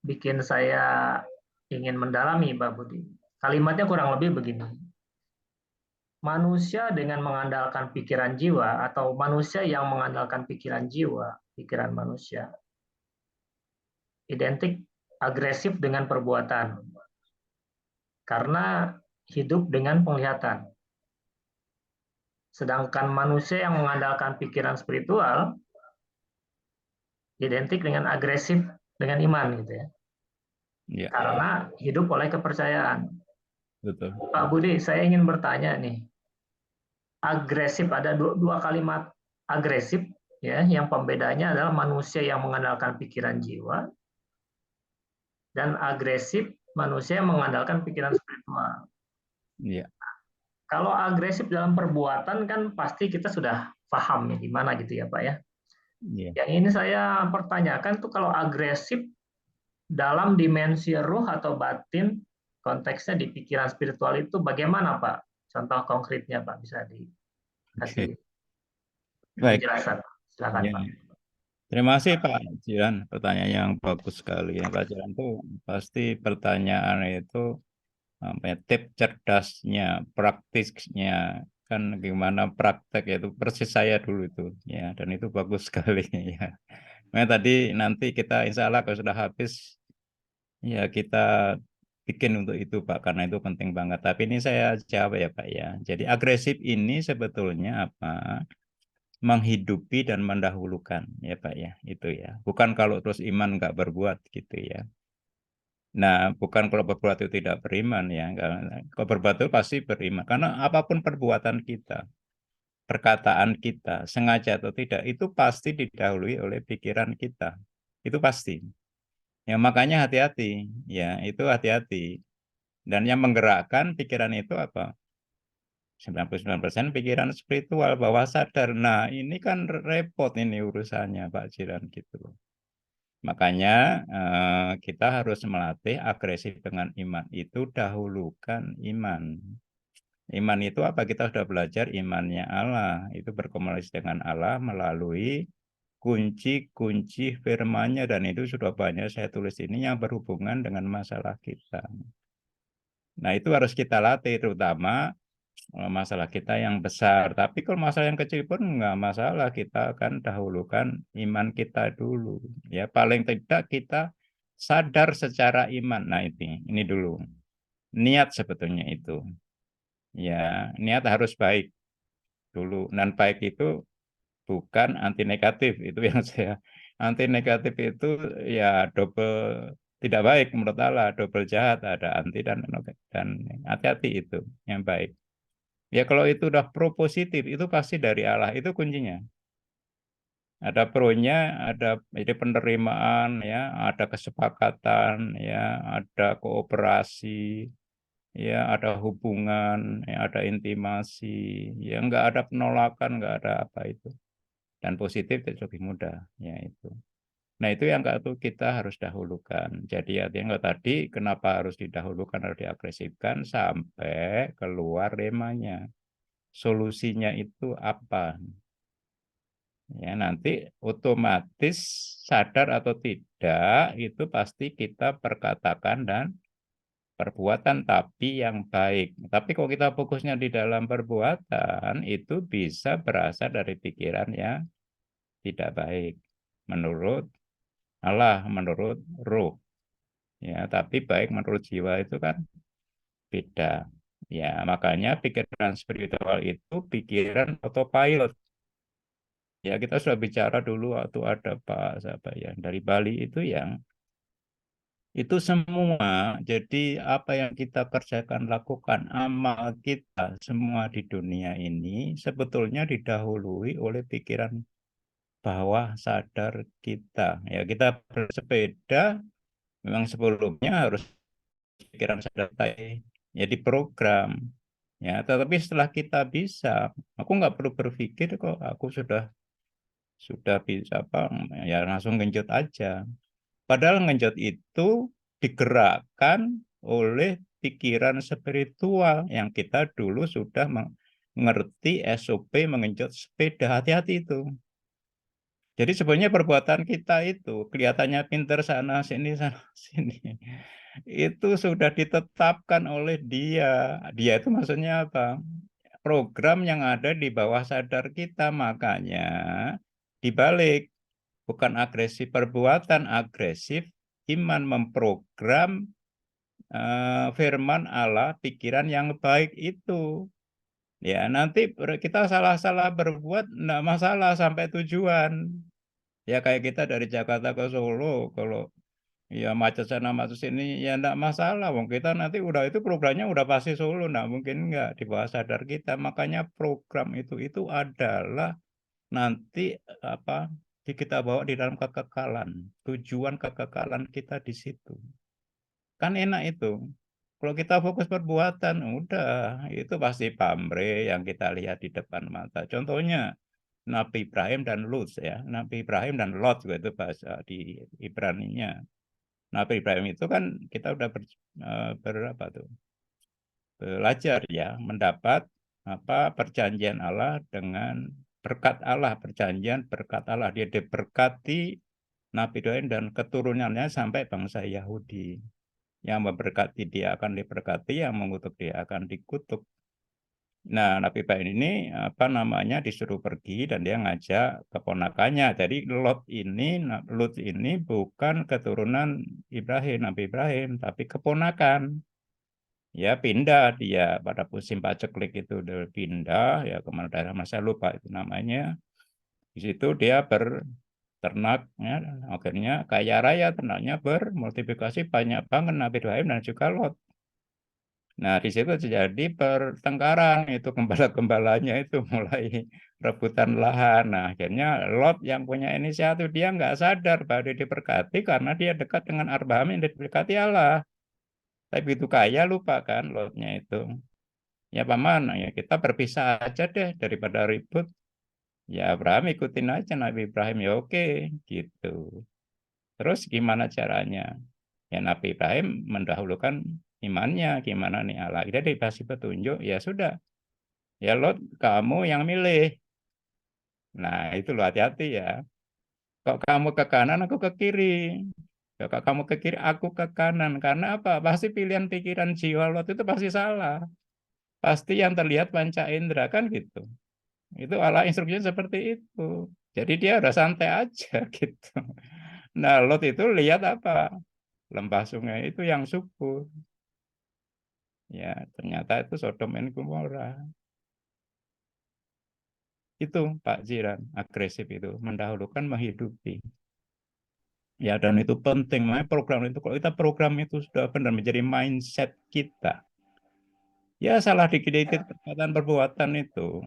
bikin saya ingin mendalami Pak Budi. Kalimatnya kurang lebih begini. Manusia dengan mengandalkan pikiran jiwa atau manusia yang mengandalkan pikiran jiwa, pikiran manusia, identik agresif dengan perbuatan karena hidup dengan penglihatan. Sedangkan manusia yang mengandalkan pikiran spiritual identik dengan agresif dengan iman gitu ya. ya, Karena hidup oleh kepercayaan. betul. Pak Budi, saya ingin bertanya nih. Agresif ada dua kalimat agresif ya, yang pembedanya adalah manusia yang mengandalkan pikiran jiwa dan agresif manusia yang mengandalkan pikiran spiritual. Ya, Kalau agresif dalam perbuatan kan pasti kita sudah paham ya gimana gitu ya Pak ya. ya. Yang ini saya pertanyakan tuh kalau agresif dalam dimensi ruh atau batin konteksnya di pikiran spiritual itu bagaimana Pak? Contoh konkretnya Pak bisa Oke, dikasih baik. penjelasan. Silakan Ya. Pak. Terima kasih Pak Jiran, pertanyaan yang bagus sekali. Ya, Pak Jiran itu pasti pertanyaan itu apa ya, tips cerdasnya, praktisnya, kan gimana praktek ya, itu persis saya dulu itu, ya, dan itu bagus sekali ya. Nah, tadi nanti kita insya Allah kalau sudah habis, ya kita bikin untuk itu Pak, karena itu penting banget. Tapi ini saya jawab ya Pak ya. Jadi agresif ini sebetulnya apa? Menghidupi dan mendahulukan ya Pak ya, itu ya. Bukan kalau terus iman nggak berbuat gitu ya. Nah, bukan kalau berbuat itu tidak beriman ya. Kalau berbuat itu pasti beriman. Karena apapun perbuatan kita, perkataan kita, sengaja atau tidak, itu pasti didahului oleh pikiran kita. Itu pasti. Ya, makanya hati-hati. Ya, itu hati-hati. Dan yang menggerakkan pikiran itu apa? 99% pikiran spiritual, bawah sadar. Nah, ini kan repot ini urusannya, Pak Jiran gitu loh. Makanya kita harus melatih agresif dengan iman. Itu dahulukan iman. Iman itu apa? Kita sudah belajar imannya Allah. Itu berkomunikasi dengan Allah melalui kunci-kunci firman-Nya, dan itu sudah banyak saya tulis ini yang berhubungan dengan masalah kita. Nah, itu harus kita latih, terutama masalah kita yang besar. Tapi kalau masalah yang kecil pun nggak masalah, kita akan dahulukan iman kita dulu. Ya, paling tidak kita sadar secara iman. Nah, ini dulu. Niat sebetulnya itu. Ya, niat harus baik dulu. Dan baik itu bukan anti negatif. Itu yang saya anti negatif itu ya double tidak baik menurut Allah, double jahat, ada anti dan hati-hati itu yang baik. Ya kalau itu udah pro positif itu pasti dari Allah, itu kuncinya. Ada pro-nya, ada jadi penerimaan ya, ada kesepakatan ya, ada kooperasi ya, ada hubungan, ya, ada intimasi, ya nggak ada penolakan, nggak ada apa itu. Dan positif itu lebih mudah ya itu. Nah itu yang itu kita harus dahulukan. Jadi artinya nggak tadi kenapa harus didahulukan, harus diagresifkan sampai keluar remanya. Solusinya itu apa? Ya, nanti otomatis sadar atau tidak itu pasti kita perkatakan dan perbuatan tapi yang baik. Tapi kalau kita fokusnya di dalam perbuatan itu bisa berasal dari pikiran yang tidak baik menurut Allah, menurut ruh. Ya, tapi baik menurut jiwa itu kan beda. Ya, makanya pikiran spiritual itu pikiran autopilot. Ya, kita sudah bicara dulu waktu ada Pak siapa ya dari Bali itu yang itu semua. Jadi apa yang kita kerjakan, lakukan, amal kita semua di dunia ini sebetulnya didahului oleh pikiran bawah sadar kita. Ya, kita bersepeda memang sebelumnya harus pikiran sadar tadi ya diprogram. Ya, tetapi setelah kita bisa, aku nggak perlu berpikir kok, aku sudah bisa apa ya langsung genjot aja. Padahal ngenjot itu digerakkan oleh pikiran spiritual yang kita dulu sudah mengerti SOP mengenjot sepeda. Hati-hati itu. Jadi sebenarnya perbuatan kita itu kelihatannya pinter sana sini. Itu sudah ditetapkan oleh dia. Dia itu maksudnya apa? Program yang ada di bawah sadar kita. Makanya dibalik. Bukan agresif perbuatan, agresif iman memprogram firman Allah, pikiran yang baik itu. Ya, nanti kita salah-salah berbuat, enggak masalah sampai tujuan. Ya, kayak kita dari Jakarta ke Solo, kalau ya macet sana macet sini, ya enggak masalah. Wong kita nanti udah itu programnya udah pasti Solo, enggak mungkin enggak di bawah sadar kita. Makanya program itu adalah nanti apa kita bawa di dalam kekekalan. Tujuan kekekalan kita di situ. Kan enak itu. Kalau kita fokus perbuatan, udah itu pasti pamrih yang kita lihat di depan mata. Contohnya Nabi Ibrahim dan Lut ya. Nabi Ibrahim dan Lot juga itu bahasa di Ibraninya. Nabi Ibrahim itu kan kita udah berapa tuh? Belajar ya, mendapat apa perjanjian Allah dengan berkat Allah, perjanjian berkat Allah. Dia diberkati Nabi Ibrahim dan keturunannya sampai bangsa Yahudi. Yang memberkati dia akan diberkati, yang mengutuk dia akan dikutuk. Nah, Nabi Ibrahim ini disuruh pergi dan dia ngajak keponakannya. Jadi Lut ini bukan keturunan Nabi Ibrahim, tapi keponakan. Ya pindah dia pada musim paceklik itu dia pindah ya kemana daerah saya lupa itu namanya. Di situ dia berternak ya, akhirnya kaya raya ternaknya bermultiplikasi banyak banget Nabi Ibrahim dan juga Lot. Nah, di situ terjadi pertengkaran itu gembala-gembalanya itu mulai rebutan lahan. Nah, akhirnya Lot yang punya inisiatif dia nggak sadar bahwa dia diberkati karena dia dekat dengan Abraham yang diberkati Allah. Tapi begitu kaya lupa kan Lotnya itu. Ya paman, ya kita berpisah aja deh daripada ribut. Ya Abraham ikutin aja Nabi Ibrahim ya oke gitu. Terus gimana caranya? Ya Nabi Ibrahim mendahulukan imannya gimana nih Allah. Kita dikasih petunjuk ya sudah. Ya Lot kamu yang milih. Nah itu lo hati-hati ya. Kok kamu ke kanan aku ke kiri. Ya, kalau kamu ke kiri aku ke kanan. Karena apa? Pasti pilihan pikiran jiwa Lot itu pasti salah. Pasti yang terlihat panca indera kan gitu. Itu Allah instruksinya seperti itu. Jadi dia udah santai aja gitu. Nah, Lot itu lihat apa? Lembah sungai itu yang subur. Ya, ternyata itu Sodom dan Gomora. Itu Pak Jiran, agresif itu, mendahulukan menghidupi. Ya, dan itu penting. Makanya program itu, kalau kita program itu sudah benar menjadi mindset kita. Ya, salah dikit-dikit perbuatan itu.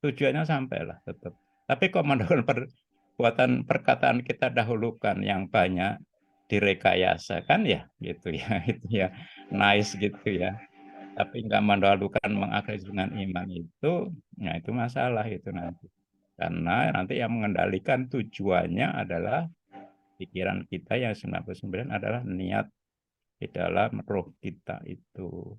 Tujuannya sampailah tetap. Tapi kok mendahulukan perbuatan perkataan kita dahulukan yang banyak direkayasa kan ya gitu ya itu ya nice gitu ya tapi nggak mendahulukan mengakhiri dengan iman itu ya itu masalah itu nanti karena nanti yang mengendalikan tujuannya adalah pikiran kita yang 99 adalah niat di dalam roh kita itu.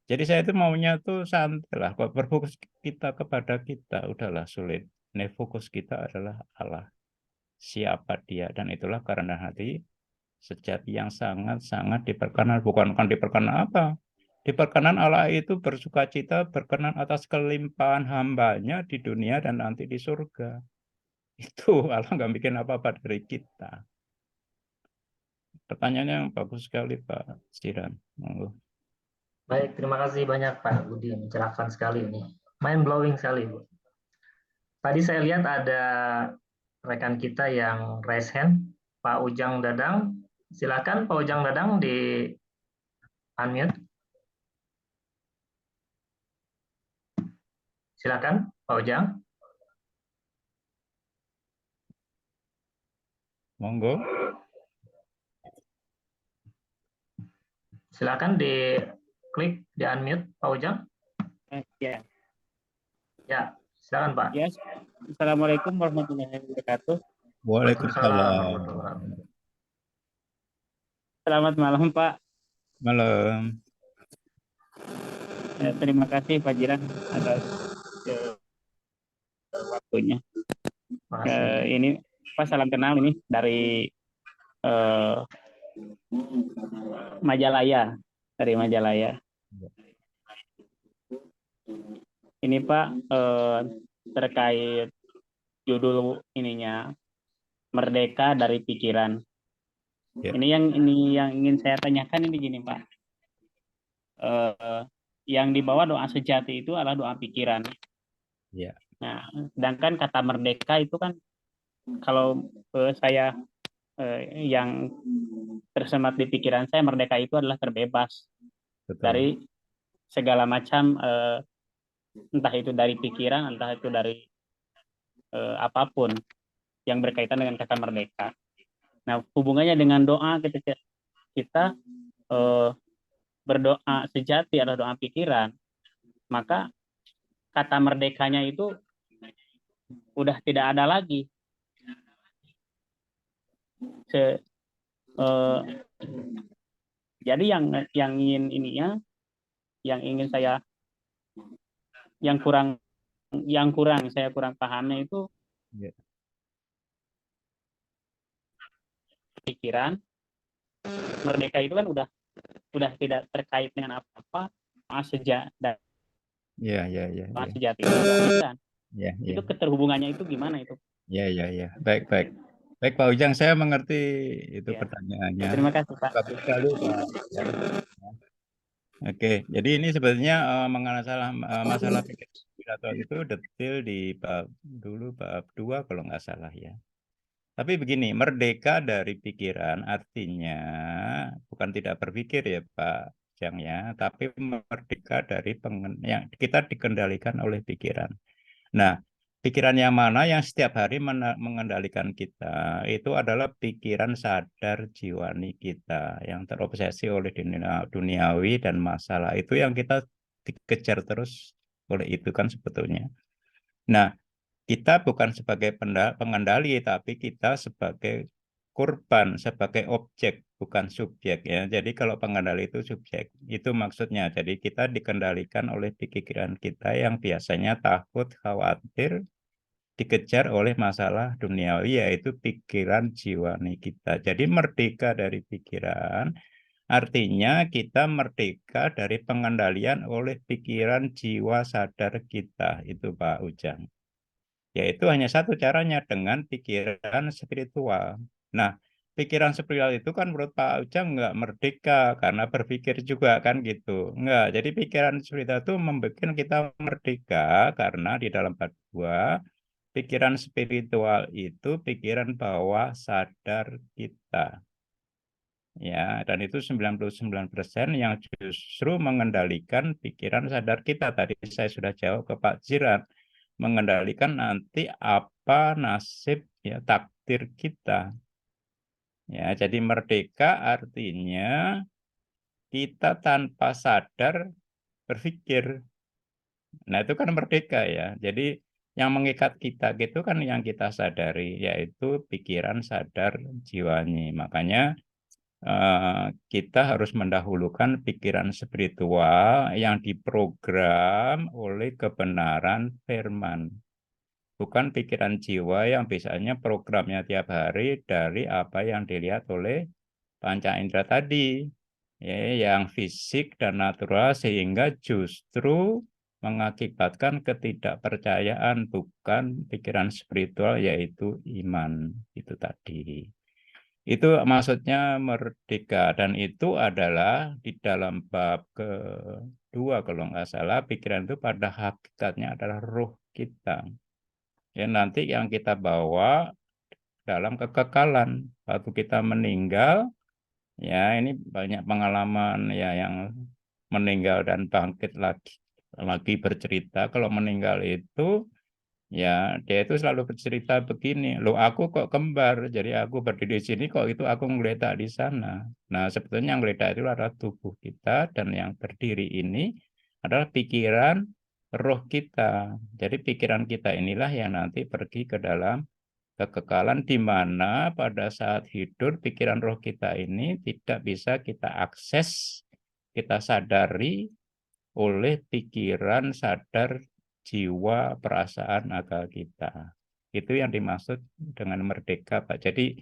Jadi saya itu maunya tuh santai lah. Kalau berfokus kita kepada kita, udahlah sulit. Nih fokus kita adalah Allah. Siapa dia? Dan itulah karena hati sejati yang sangat-sangat diperkenan. Bukan diperkenan apa? Diperkenan Allah itu bersuka cita, berkenan atas kelimpahan hambanya di dunia dan nanti di surga. Itu Allah nggak bikin apa-apa dari kita. Pertanyaannya yang bagus sekali Pak Siran. Baik, terima kasih banyak Pak Budi, mencerahkan sekali ini. Mind blowing sekali, Bu. Tadi saya lihat ada rekan kita yang raise hand, Pak Ujang Dadang. Silakan Pak Ujang Dadang di unmute. Silakan Pak Ujang. Monggo. Silakan di klik di unmute Pak Ujang. Ya. Ya, silakan Pak. Ya. Assalamualaikum warahmatullahi wabarakatuh. Waalaikumsalam. Selamat malam Pak. Malam. Terima kasih Pak Jiran atas waktunya. Ini Pak salam kenal ini dari Majalaya, dari Majalaya. Ini Pak terkait judul ininya Merdeka dari Pikiran. Ya. Ini yang ingin saya tanyakan ini gini Pak. Yang dibawa doa sejati itu adalah doa pikiran. Ya. Nah, sedangkan kata merdeka itu kan kalau saya yang tersemat di pikiran saya merdeka itu adalah terbebas. Betul. Dari segala macam entah itu dari pikiran, entah itu dari apapun yang berkaitan dengan kata merdeka. Nah, hubungannya dengan doa ketika kita berdoa sejati adalah doa pikiran, maka kata merdekanya itu udah tidak ada lagi. Jadi yang ingin saya yang kurang yang saya kurang pahamnya itu Ya. pikiran merdeka itu kan udah tidak terkait dengan apa-apa, Ya, ya, ya, ya, sejati itu pikiran. ya, ya, Itu keterhubungannya itu gimana itu? ya, ya, ya. Baik, baik. Baik, Pak Ujang, saya mengerti itu Ya. pertanyaannya. Terima kasih Pak. Bagus sekali, Pak. Ya. Oke, jadi ini sebenarnya masalah pikir spiritual itu detail di bab 2 kalau nggak salah ya. Tapi begini, merdeka dari pikiran artinya bukan tidak berpikir ya Pak Jang ya, tapi merdeka dari yang kita dikendalikan oleh pikiran. Nah, pikiran yang mana yang setiap hari mengendalikan kita itu adalah pikiran sadar jiwani kita yang terobsesi oleh duniawi dan masalah. Itu yang kita dikejar terus oleh itu kan sebetulnya. Nah, kita bukan sebagai pengendali, tapi kita sebagai korban, sebagai objek, bukan subjek ya. Jadi kalau pengendali itu subjek, itu maksudnya. Jadi kita dikendalikan oleh pikiran kita yang biasanya takut, khawatir, dikejar oleh masalah duniawi, yaitu pikiran jiwani kita. Jadi merdeka dari pikiran, artinya kita merdeka dari pengendalian oleh pikiran jiwa sadar kita. Itu Pak Ujang. Yaitu hanya satu caranya dengan pikiran spiritual. Nah, pikiran spiritual itu kan menurut Pak Ujang nggak merdeka karena berpikir juga kan gitu. Nggak, jadi pikiran spiritual itu membuat kita merdeka karena di dalam bab 2, pikiran spiritual itu pikiran bawah sadar kita. Ya, dan itu 99% yang justru mengendalikan pikiran sadar kita. Tadi saya sudah jawab ke Pak Jiran, mengendalikan nanti apa nasib ya takdir kita. Ya, jadi merdeka artinya kita tanpa sadar berpikir. Nah, itu kan merdeka ya. Jadi yang mengikat kita gitu kan yang kita sadari, yaitu pikiran sadar jiwani. Makanya kita harus mendahulukan pikiran spiritual yang diprogram oleh kebenaran firman. Bukan pikiran jiwa yang biasanya programnya tiap hari dari apa yang dilihat oleh panca indera tadi. Ya, yang fisik dan natural sehingga justru mengakibatkan ketidakpercayaan, bukan pikiran spiritual yaitu iman. Itu tadi. Itu maksudnya merdeka, dan itu adalah di dalam bab kedua kalau nggak salah, pikiran itu pada hakikatnya adalah roh kita. Ya, nanti yang kita bawa dalam kekekalan. Waktu kita meninggal, ya ini banyak pengalaman ya yang meninggal dan bangkit lagi bercerita. Kalau meninggal itu ya dia itu selalu bercerita begini, loh aku kok kembar, jadi aku berdiri di sini kok itu aku ngeletak di sana. Nah sebetulnya yang ngeletak itu adalah tubuh kita, dan yang berdiri ini adalah pikiran roh kita. Jadi pikiran kita inilah yang nanti pergi ke dalam kekekalan, di mana pada saat hidup pikiran roh kita ini tidak bisa kita akses, kita sadari oleh pikiran sadar jiwa, perasaan, akal kita. Itu yang dimaksud dengan merdeka, Pak. Jadi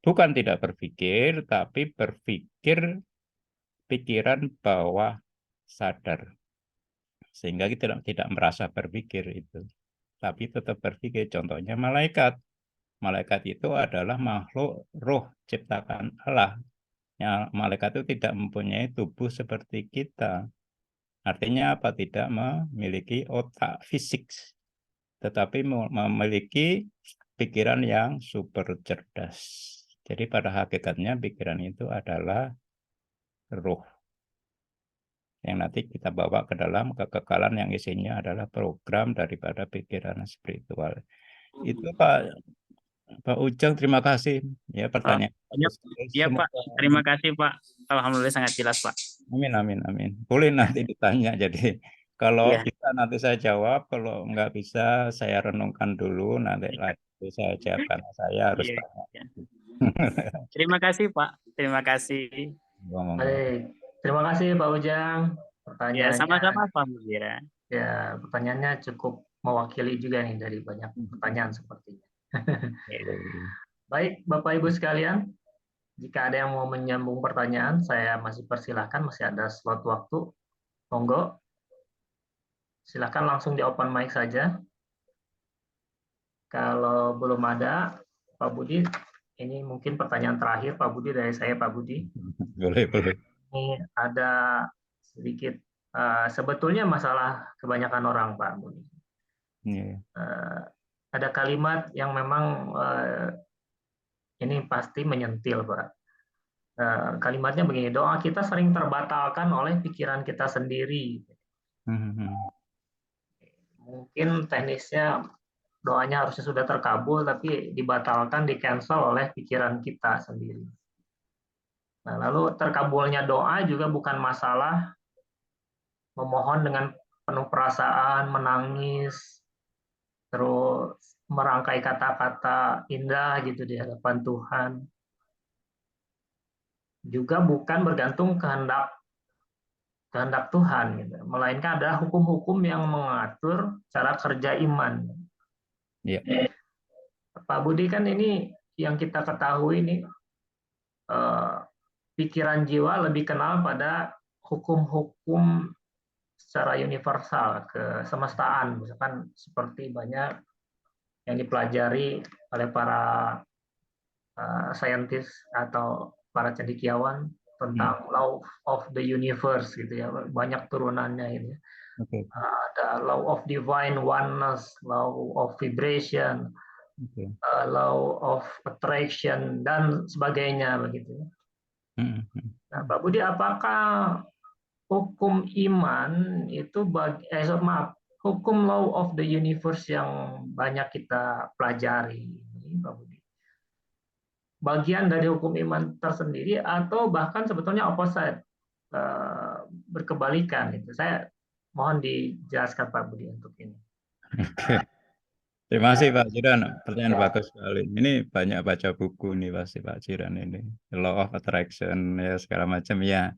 bukan tidak berpikir, tapi berpikir pikiran bawah sadar. Sehingga kita tidak merasa berpikir itu. Tapi tetap berpikir. Contohnya malaikat. Malaikat itu adalah makhluk roh ciptakan Allah. Ya, malaikat itu tidak mempunyai tubuh seperti kita. Artinya apa? Tidak memiliki otak fisik, tetapi memiliki pikiran yang super cerdas. Jadi pada hakikatnya pikiran itu adalah roh yang nanti kita bawa ke dalam kekekalan yang isinya adalah program daripada pikiran spiritual. Itu Pak Ujang, terima kasih ya pertanyaan. Iya Pak, terima kasih Pak. Alhamdulillah sangat jelas Pak. Amin, amin, amin. Boleh nanti ditanya. Jadi kalau Iya. bisa nanti saya jawab, kalau nggak bisa saya renungkan dulu, nanti lagi saya jawab karena saya harus Iya, tanya. iya. Terima kasih Pak, terima kasih. Ngomong. Baik, terima kasih Pak Ujang. Ya Pertanyaannya sama-sama Pak Muzira. ya pertanyaannya cukup mewakili juga nih dari banyak pertanyaan sepertinya. Iya. Baik, Bapak Ibu sekalian, jika ada yang mau menyambung pertanyaan, saya masih persilahkan, masih ada slot waktu. Monggo, silakan langsung di open mic saja. Kalau belum ada, Pak Budi, ini mungkin pertanyaan terakhir Pak Budi dari saya, Pak Budi. Boleh. Ini ada sedikit sebetulnya masalah kebanyakan orang, Pak Budi. Iya. Ada kalimat yang memang ini pasti menyentil, Pak. Kalimatnya begini, doa kita sering terbatalkan oleh pikiran kita sendiri. Mungkin teknisnya doanya harusnya sudah terkabul, tapi dibatalkan, di-cancel oleh pikiran kita sendiri. Nah, lalu terkabulnya doa juga bukan masalah memohon dengan penuh perasaan, menangis, terus merangkai kata-kata indah gitu di hadapan Tuhan. Juga bukan bergantung kehendak Tuhan, gitu. Melainkan adalah hukum-hukum yang mengatur cara kerja iman. Iya. Pak Budi, kan ini yang kita ketahui nih, pikiran jiwa lebih kenal pada hukum-hukum secara universal kesemestaan, misalkan seperti banyak yang dipelajari oleh para saintis atau para cendekiawan tentang law of the universe gitu ya, banyak turunannya ini. Oke. Ada law of divine oneness, law of vibration, law of attraction dan sebagainya begitu. Nah, Pak Budi, apakah hukum iman itu hukum law of the universe yang banyak kita pelajari ini, Pak Budi, bagian dari hukum iman tersendiri atau bahkan sebetulnya opposite, berkebalikan itu? Saya mohon dijelaskan Pak Budi untuk ini. Oke. Terima kasih Pak Jiran, pertanyaan bagus sekali. Ini banyak baca buku nih pasti Pak Jiran ini. Law of Attraction ya segala macam ya.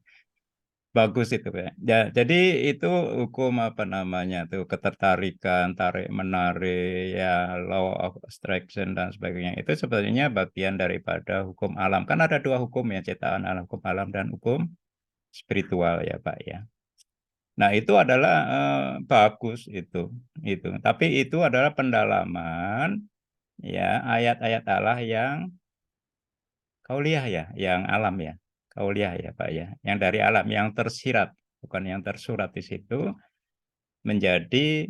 Bagus itu Pak. Ya, jadi itu hukum apa namanya tuh, ketertarikan, tarik menarik ya, law of attraction dan sebagainya. Itu sebenarnya bagian daripada hukum alam. Kan ada dua hukum ya, ciptaan alam, hukum alam dan hukum spiritual ya Pak ya. Nah, itu adalah bagus itu. Tapi itu adalah pendalaman ya ayat-ayat Allah yang kauliah ya, yang alam ya. Kauliah ya, Pak ya. Yang dari alam yang tersirat, bukan yang tersurat di situ menjadi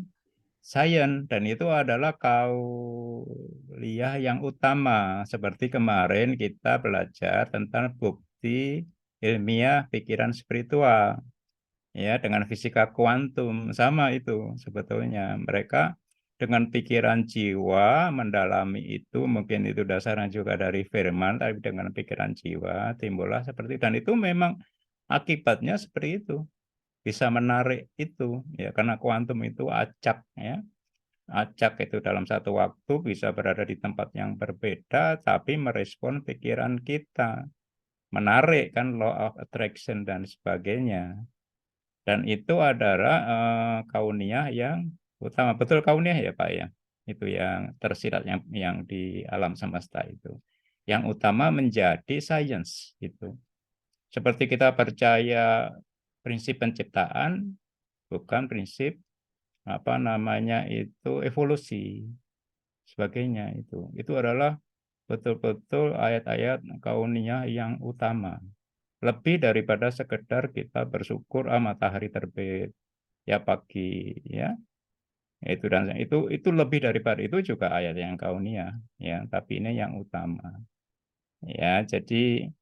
sains, dan itu adalah kauliah yang utama. Seperti kemarin kita belajar tentang bukti ilmiah pikiran spiritual. Ya, dengan fisika kuantum sama itu sebetulnya. Mereka dengan pikiran jiwa mendalami itu, mungkin itu dasarnya juga dari firman, tapi dengan pikiran jiwa timbullah seperti itu. Dan itu memang akibatnya seperti itu. Bisa menarik itu ya, karena kuantum itu acak ya. Acak itu dalam satu waktu bisa berada di tempat yang berbeda tapi merespon pikiran kita. Menarik kan, law of attraction dan sebagainya. Dan itu adalah kauniah yang utama. Betul kauniah ya Pak ya. Itu yang tersirat yang di alam semesta itu. Yang utama menjadi sains itu. Seperti kita percaya prinsip penciptaan, bukan prinsip apa namanya itu evolusi sebagainya itu. Itu adalah betul-betul ayat-ayat kauniah yang utama. Lebih daripada sekedar kita bersyukur matahari terbit ya pagi ya. Itu dan itu lebih daripada itu juga ayat yang kauniyah ya, tapi ini yang utama. Ya, jadi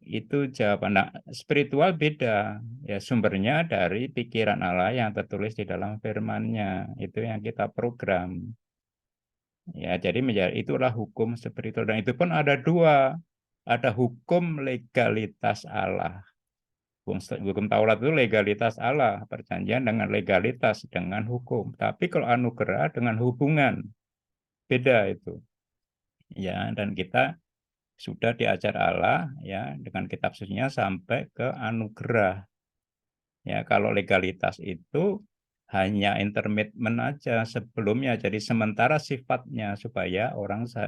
itu jawaban. Nah, spiritual beda ya, sumbernya dari pikiran Allah yang tertulis di dalam firman-Nya. Itu yang kita program. Ya, jadi itulah hukum spiritual, dan itu pun ada dua. Ada hukum legalitas Allah. Hukum Taurat itu legalitas Allah, perjanjian dengan legalitas, dengan hukum. Tapi kalau anugerah dengan hubungan, beda itu. Ya, dan kita sudah diajar Allah ya dengan kitab sucinya sampai ke anugerah. Ya, kalau legalitas itu hanya intermittent aja sebelumnya. Jadi sementara sifatnya supaya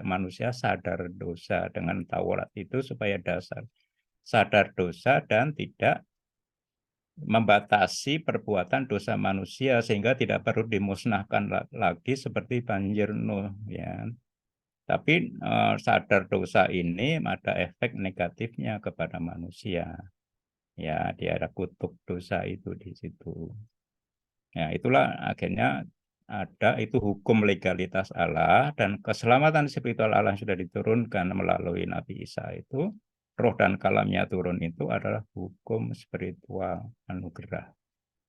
manusia sadar dosa dengan Taurat itu supaya dasar sadar dosa dan tidak membatasi perbuatan dosa manusia sehingga tidak perlu dimusnahkan lagi seperti banjir Nuh ya. Tapi sadar dosa ini ada efek negatifnya kepada manusia. Ya, dia ada kutuk dosa itu di situ. Ya, itulah akhirnya ada itu hukum legalitas Allah dan keselamatan spiritual Allah yang sudah diturunkan melalui Nabi Isa itu, roh dan kalamnya turun itu adalah hukum spiritual anugerah.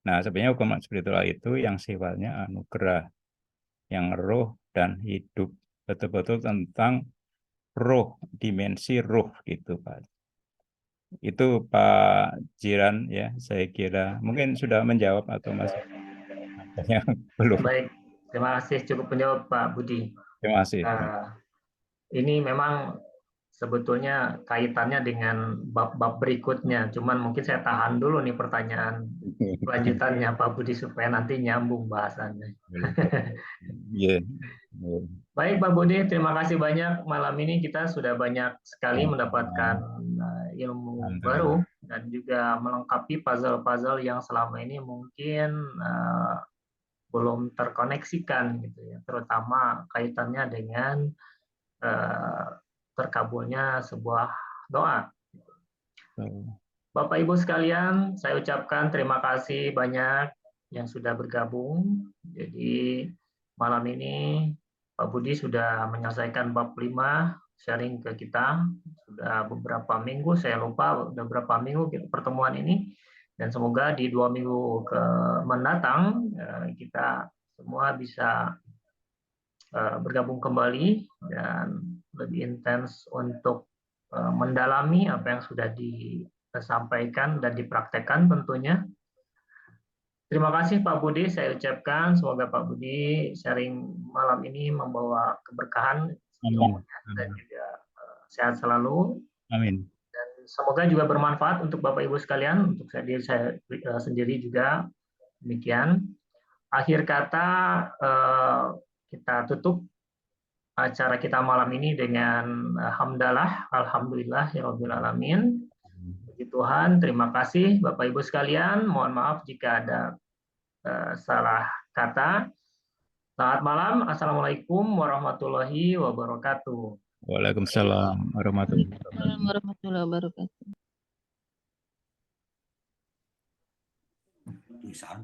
Nah, sebenarnya hukum spiritual itu yang sifatnya anugerah, yang roh dan hidup, betul-betul tentang roh, dimensi roh gitu, Pak. Itu Pak Jiran ya, saya kira mungkin sudah menjawab atau masih ada yang belum. Baik, terima kasih cukup menjawab Pak Budi. Terima kasih. Ini memang sebetulnya kaitannya dengan bab-bab berikutnya. Cuman mungkin saya tahan dulu nih pertanyaan lanjutannya Pak Budi supaya nanti nyambung bahasannya. Yeah. Baik Pak Budi, terima kasih banyak. Malam ini kita sudah banyak sekali mendapatkan ilmu baru dan juga melengkapi puzzle-puzzle yang selama ini mungkin belum terkoneksikan gitu ya, terutama kaitannya dengan terkabulnya sebuah doa. Bapak Ibu sekalian, saya ucapkan terima kasih banyak yang sudah bergabung. Jadi malam ini Pak Budi sudah menyelesaikan bab 5 sharing ke kita. Sudah beberapa minggu, saya lupa sudah berapa minggu pertemuan ini. Dan semoga di 2 minggu mendatang kita semua bisa bergabung kembali dan lebih intens untuk mendalami apa yang sudah disampaikan dan dipraktekkan tentunya. Terima kasih Pak Budi, saya ucapkan semoga Pak Budi sharing malam ini membawa keberkahan dan juga sehat selalu. Amin. Dan semoga juga bermanfaat untuk Bapak Ibu sekalian, untuk saya sendiri juga demikian. Akhir kata kita tutup acara kita malam ini dengan hamdalah, alhamdulillahirabbil alamin. Puji Tuhan, terima kasih Bapak Ibu sekalian. Mohon maaf jika ada salah kata. Selamat malam. Assalamualaikum warahmatullahi wabarakatuh. Waalaikumsalam warahmatullahi wabarakatuh. Bisa.